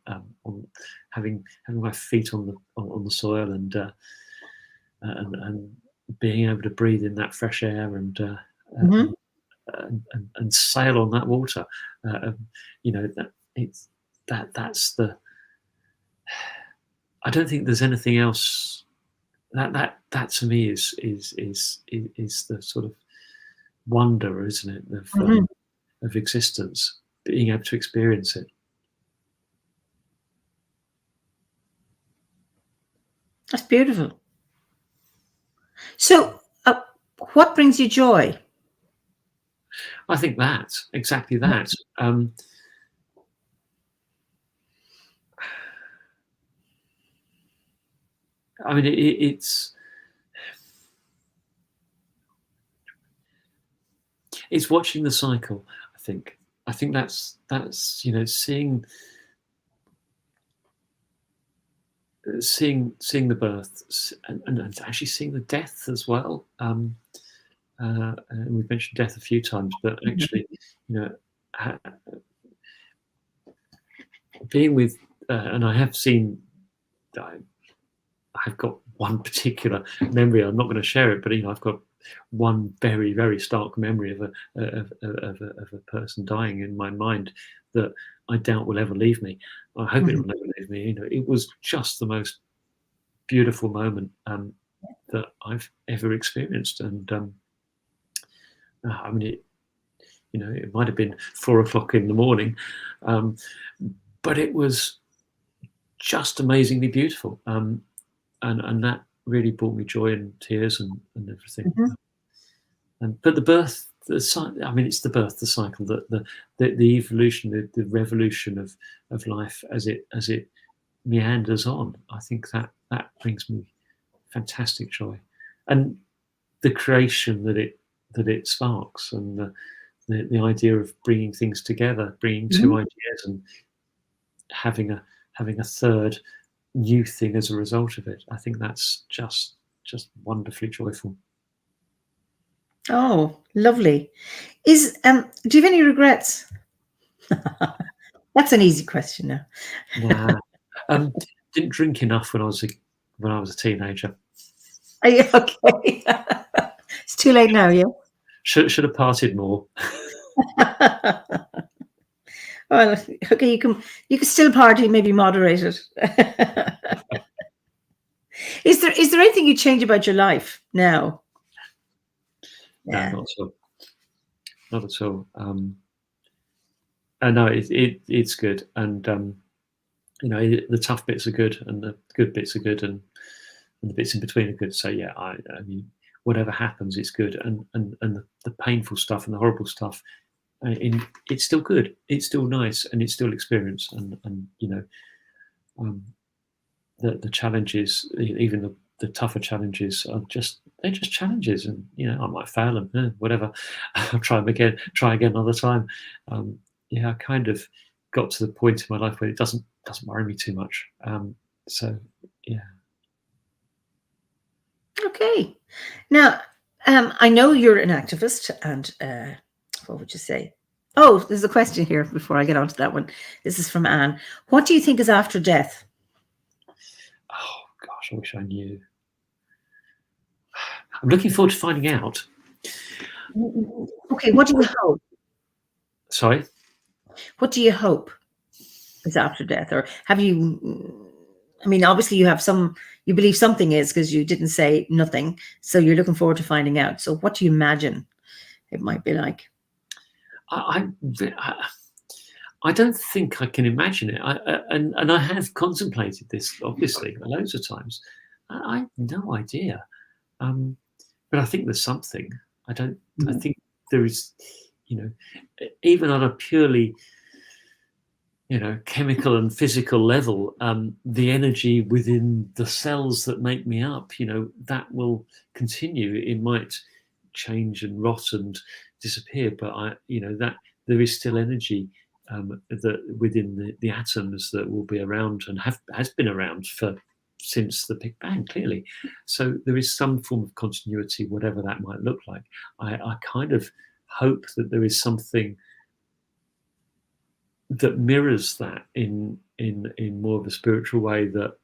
on having my feet on the soil, and being able to breathe in that fresh air, and and sail on that water. That's the. I don't think there's anything else. That to me is the sort of wonder, isn't it, of existence, being able to experience it. That's beautiful. So, what brings you joy? I think exactly that. I mean, it's watching the cycle. I think that's seeing the birth and actually seeing the death as well. And we've mentioned death a few times, but actually, being with, and I have seen, I've got one particular memory. I'm not going to share it, but I've got one very, very stark memory of a person dying in my mind that I doubt will ever leave me. I hope it will never leave me. It was just the most beautiful moment that I've ever experienced, and I mean, it might have been 4 o'clock in the morning, but it was just amazingly beautiful, and that really brought me joy and tears and everything. But the birth, it's the birth, the cycle, the evolution, the revolution of life as it meanders on. I think that brings me fantastic joy, and the creation that it sparks, and the idea of bringing things together, bringing two ideas, and having a third new thing as a result of it. I think that's just wonderfully joyful. Oh, lovely. Do you have any regrets? That's an easy question now. Nah. Didn't drink enough when I was a teenager. Are you okay? It's too late now, yeah. Should have partied more. Well, okay, you can still party, maybe moderated. Is there anything you change about your life now? Yeah. No, not at all. No, it's good, and the tough bits are good, and the good bits are good, and the bits in between are good. So yeah, I mean, whatever happens, it's good, and the painful stuff and the horrible stuff, it's still good. It's still nice, and it's still experience, and the challenges, even the tougher challenges, they're just challenges, and I might fail and whatever. I'll try again another time. I kind of got to the point in my life where it doesn't worry me too much. So yeah. Okay. Now, I know you're an activist, and what would you say? Oh, there's a question here before I get on to that one. This is from Anne. What do you think is after death? Oh gosh, I wish I knew. I'm looking forward to finding out. Okay, what do you hope? Sorry? What do you hope is after death? Or have you, I mean, obviously you believe something is, because you didn't say nothing. So you're looking forward to finding out. So what do you imagine it might be like? I don't think I can imagine it. And I have contemplated this, obviously, loads of times. I have no idea. But I think there's something. I think there is, even on a purely, chemical and physical level, the energy within the cells that make me up, that will continue. It might change and rot and disappear, but that there is still energy that within the atoms that will be around and has been around since the Big Bang, clearly. So there is some form of continuity, whatever that might look like. I kind of hope that there is something that mirrors that in more of a spiritual way, that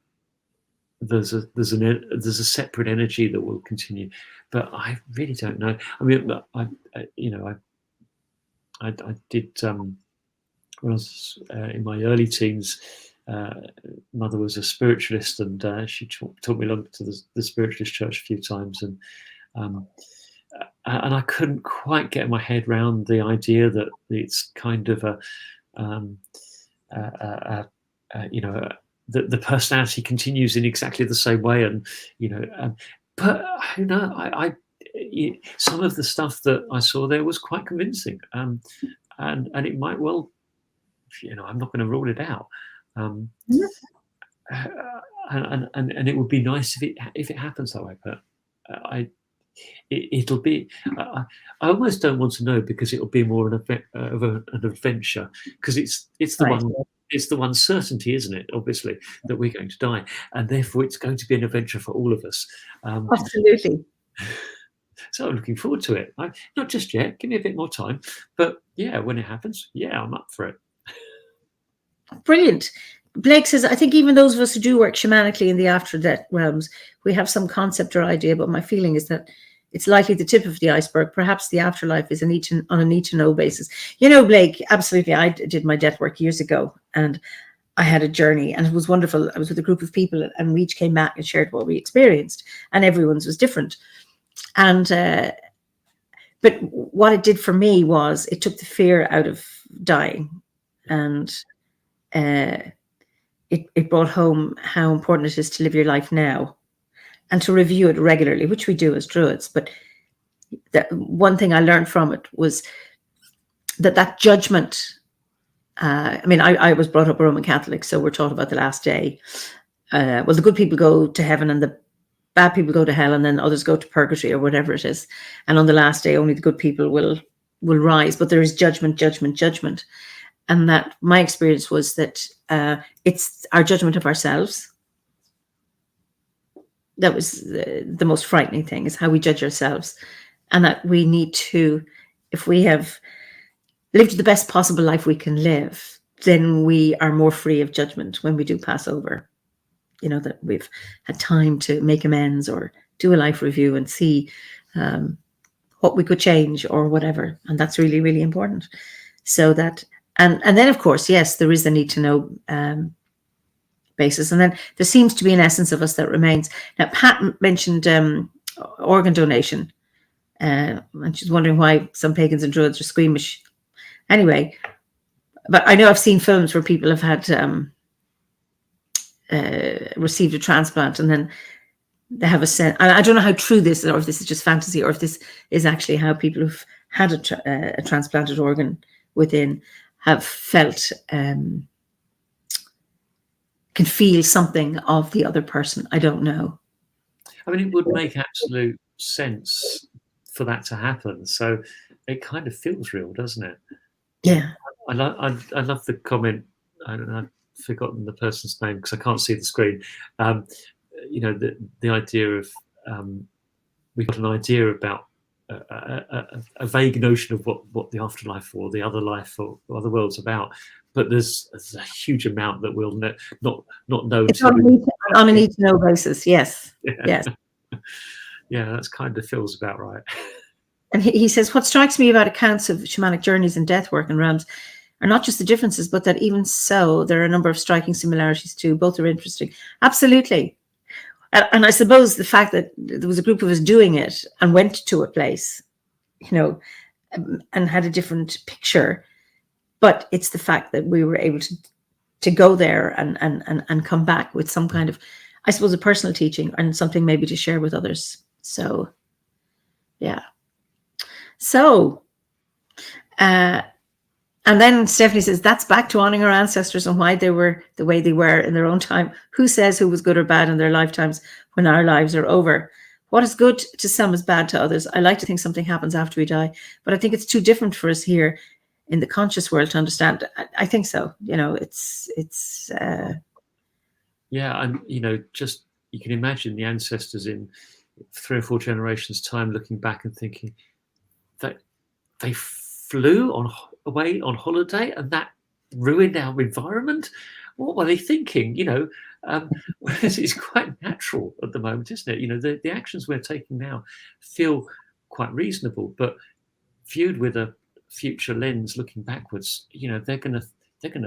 there's a separate energy that will continue. But I really don't know. I mean, I did when I was in my early teens. Mother was a spiritualist, and she taught me along to the spiritualist church a few times, and I couldn't quite get my head around the idea that it's kind of the personality continues in exactly the same way, and but I some of the stuff that I saw there was quite convincing, and it might well, I'm not going to rule it out, and it would be nice if it happens that way, but it'll be. I almost don't want to know, because it'll be more of an adventure, because it's the Right. one. It's the one certainty, isn't it? Obviously, that we're going to die, and therefore it's going to be an adventure for all of us. Absolutely. So I'm looking forward to it. Not just yet. Give me a bit more time, but yeah, when it happens, yeah, I'm up for it. Brilliant. Blake says, I think even those of us who do work shamanically in the after-death realms, we have some concept or idea, but my feeling is that it's likely the tip of the iceberg. Perhaps the afterlife is on a need-to-know basis. Blake, absolutely. I did my death work years ago, and I had a journey, and it was wonderful. I was with a group of people, and we each came back and shared what we experienced, and everyone's was different. And but what it did for me was it took the fear out of dying, and it brought home how important it is to live your life now and to review it regularly, which we do as Druids. But one thing I learned from it was that judgment. I was brought up a Roman Catholic, so we're taught about the last day. Well, the good people go to heaven and the bad people go to hell, and then others go to purgatory or whatever it is. And on the last day, only the good people will rise. But there is judgment. And that my experience was that it's our judgment of ourselves. That was the most frightening thing, is how we judge ourselves. And that we need to, if we have lived the best possible life we can live, then we are more free of judgment when we do pass over. That we've had time to make amends or do a life review and see what we could change or whatever. And that's really, really important. So that, and then of course, yes, there is the need to know basis. And then there seems to be an essence of us that remains. Now, Pat mentioned organ donation. And she's wondering why some pagans and Druids are squeamish. Anyway, but I know I've seen films where people have had received a transplant, and then they have a sense. I don't know how true this is, or if this is just fantasy, or if this is actually how people who've had a transplanted organ within have felt, can feel something of the other person. I don't know. I mean, it would make absolute sense for that to happen. So it kind of feels real, doesn't it? Yeah. I love the comment. I don't know, I've forgotten the person's name because I can't see the screen. The idea of we've got an idea about a vague notion of what the afterlife or the other life or other world's about, but there's a huge amount that we'll not know. It's on a need-to-know basis. Yes. Yeah. Yes. Yeah, that's kind of feels about right. And he says, what strikes me about accounts of shamanic journeys and death work and realms are not just the differences, but that even so, there are a number of striking similarities too. Both are interesting. Absolutely. And I suppose the fact that there was a group of us doing it and went to a place, and had a different picture, but it's the fact that we were able to go there and come back with some kind of, I suppose, a personal teaching and something maybe to share with others. So, yeah. So, and then Stephanie says, that's back to honoring our ancestors and why they were the way they were in their own time. Who says who was good or bad in their lifetimes when our lives are over? What is good to some is bad to others. I like to think something happens after we die, but I think it's too different for us here in the conscious world to understand. I think so. It's yeah, and just you can imagine the ancestors in 3 or 4 generations' time looking back and thinking that they flew away on holiday and that ruined our environment. What were they thinking? It's quite natural at the moment, isn't it? The actions we're taking now feel quite reasonable, but viewed with a future lens looking backwards, they're gonna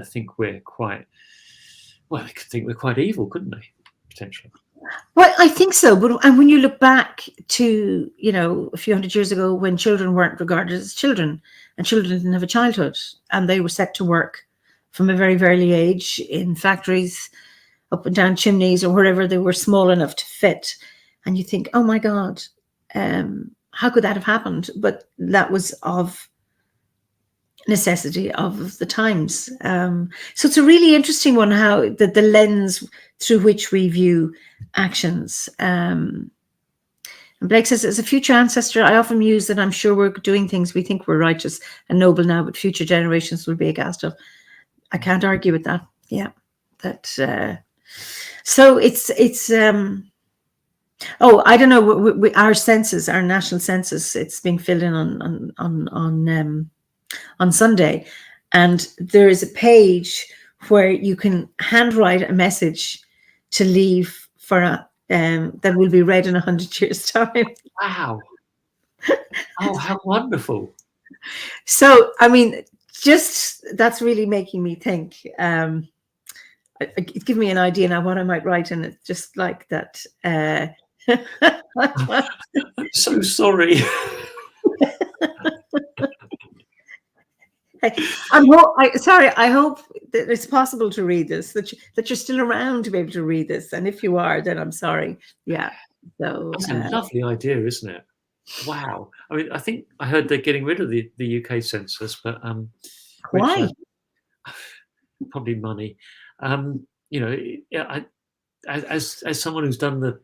think we're quite, well, they could think we're quite evil, couldn't they, potentially? Well, I think so. And when you look back to, a few hundred years ago, when children weren't regarded as children, and children didn't have a childhood, and they were set to work from a very, very early age in factories, up and down chimneys, or wherever they were small enough to fit. And you think, oh my God, how could that have happened? But that was of necessity of the times. So it's a really interesting one, how the lens through which we view actions. And Blake says, as a future ancestor, I often use that I'm sure we're doing things we think we're righteous and noble now, but future generations will be aghast of. I can't argue with that. Yeah. So it's I don't know, our census, our national census, it's being filled in on Sunday, and there is a page where you can handwrite a message to leave for that will be read in 100 years' time. Wow! Oh, how wonderful! So, I mean, just that's really making me think. Give me an idea now what I might write in it, just like that. I'm so sorry. I hope that it's possible to read this, that you're still around to be able to read this. And if you are, then I'm sorry. Yeah. So that's a lovely idea, isn't it? Wow. I mean, I think I heard they're getting rid of the UK census, but why? Probably money. As someone who's done the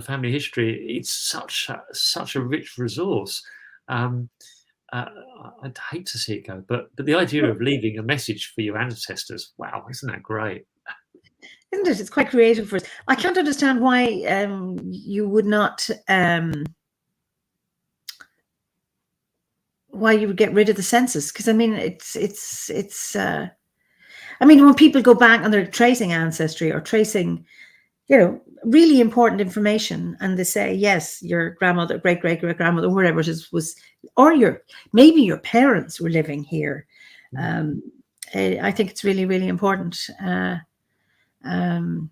family history, it's such a rich resource. I'd hate to see it go, but the idea of leaving a message for your ancestors, wow, isn't that great? Isn't it? It's quite creative for us. I can't understand why you would not, why you would get rid of the census. Because I mean, it's. I mean, when people go back and they're tracing ancestry or tracing, really important information, and they say, yes, your grandmother, great grandmother, wherever it is, was, or maybe your parents were living here. I think it's really, really important. And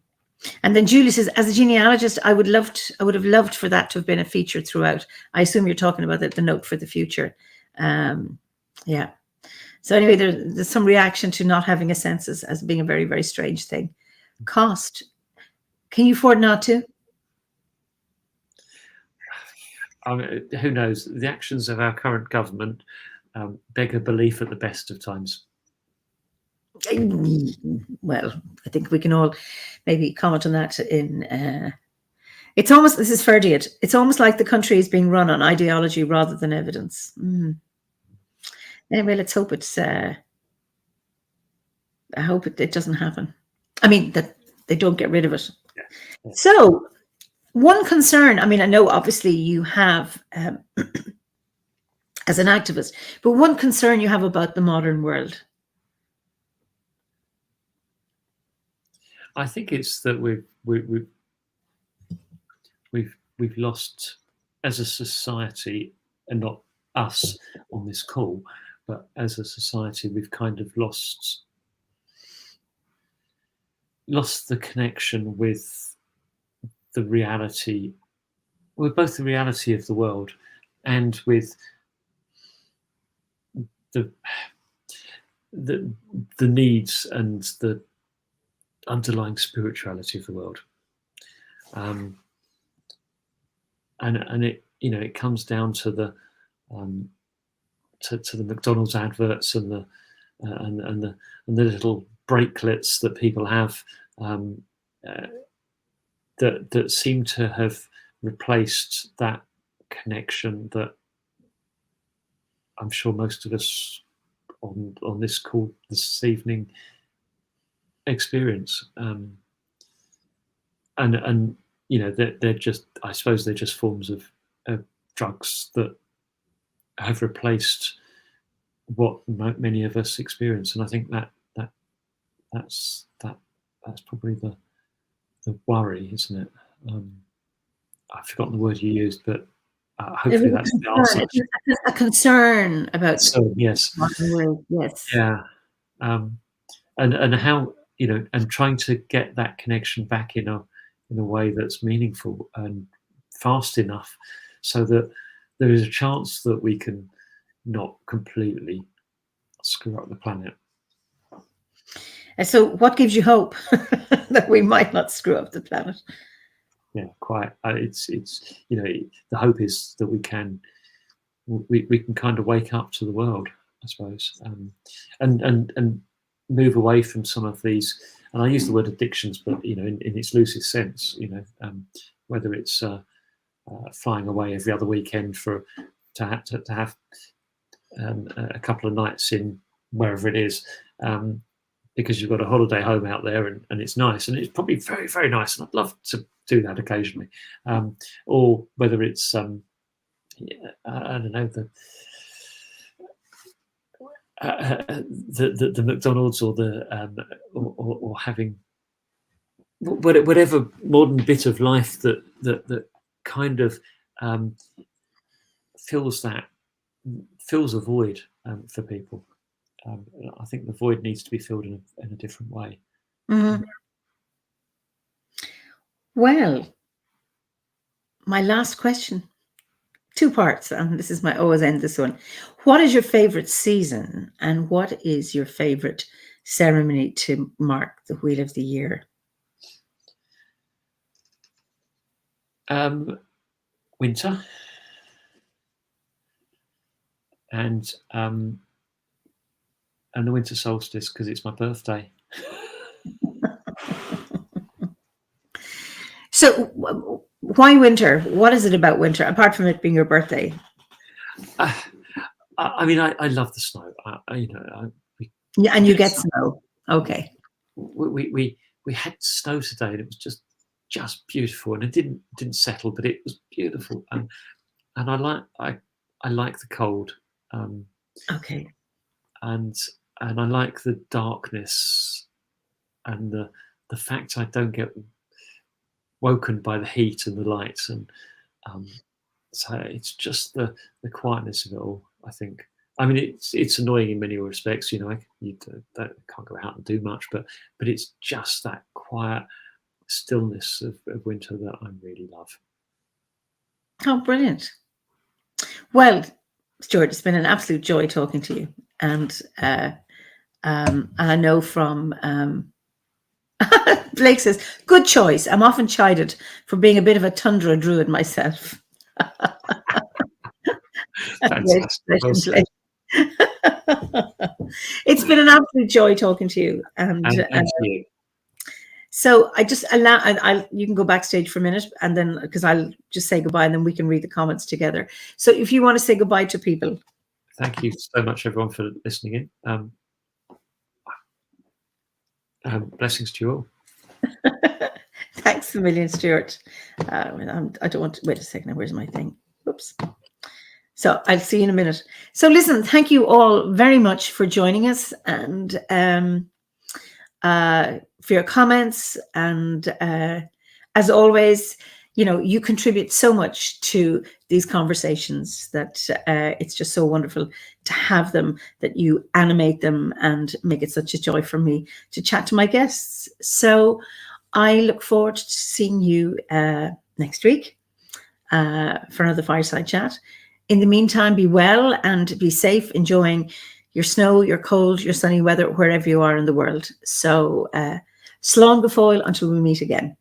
then Julie says, as a genealogist, I would have loved for that to have been a feature throughout. I assume you're talking about the note for the future. Yeah. So anyway, there's some reaction to not having a census as being a very, very strange thing. Cost. Can you afford not to? I mean, who knows? The actions of our current government beg a belief at the best of times. Well, I think we can all maybe comment on that it's almost, this is Ferdiad, it's almost like the country is being run on ideology rather than evidence. Anyway, let's hope it's I hope it doesn't happen. I mean, that they don't get rid of it. Yeah. So one concern, I mean, I know obviously you have as an activist, but one concern you have about the modern world. I think it's that we've lost as a society, and not us on this call, but as a society, we've kind of lost the connection with the reality, with both the reality of the world and with the needs and the underlying spirituality of the world. And it, it comes down to the to the McDonald's adverts and the little bracelets that people have that seem to have replaced that connection that I'm sure most of us on this call this evening experience. And they're just, I suppose they're just forms of drugs that have replaced what many of us experience. And I think that's probably the worry, isn't it? I've forgotten the word you used, but hopefully that's the answer. A concern about. So yes, yes, yeah, and how, you know, and trying to get that connection back in a way that's meaningful and fast enough, so that there is a chance that we can not completely screw up the planet. And so, what gives you hope that we might not screw up the planet? Yeah, quite. It's you know, the hope is that we can kind of wake up to the world, I suppose, and move away from some of these. And I use the word addictions, but you know, in its loosest sense, you know, whether it's flying away every other weekend to have a couple of nights in wherever it is, because you've got a holiday home out there, and it's nice, and it's probably very, very nice, and I'd love to do that occasionally, or whether it's I don't know, the McDonald's, or the or having whatever modern bit of life that kind of fills a void for people. I think the void needs to be filled in a different way. Mm-hmm. Well, my last question, 2 parts, and this is I always end this one. What is your favorite season, and what is your favorite ceremony to mark the Wheel of the Year? Winter, and the winter solstice, because it's my birthday. So why winter? What is it about winter, apart from it being your birthday? I mean, I love the snow. You know, yeah, and you get snow. Okay. We had snow today, and it was just beautiful, and it didn't settle, but it was beautiful, and I like the cold. Okay. And I like the darkness, and the fact I don't get woken by the heat and the lights, and so it's just the quietness of it all, I think. I mean, it's annoying in many respects, you know. You can't go out and do much, but it's just that quiet stillness of winter that I really love. Oh, brilliant. Well, Stuart, it's been an absolute joy talking to you, and I know from Blake says, good choice. I'm often chided for being a bit of a tundra druid myself. Fantastic. It's been an absolute joy talking to you, and thank you. So I just you can go backstage for a minute, and then, because I'll just say goodbye, and then we can read the comments together. So if you want to say goodbye to people. Thank you so much, everyone, for listening in. Blessings to you all. Thanks a million, Stuart. I don't want to wait a second. Where's my thing? Oops. So I'll see you in a minute. So listen, thank you all very much for joining us, and for your comments. And as always, you know, you contribute so much to these conversations that it's just so wonderful to have them, that you animate them and make it such a joy for me to chat to my guests. So I look forward to seeing you next week for another Fireside Chat. In the meantime, be well and be safe, enjoying your snow, your cold, your sunny weather, wherever you are in the world. So slán go fóill until we meet again.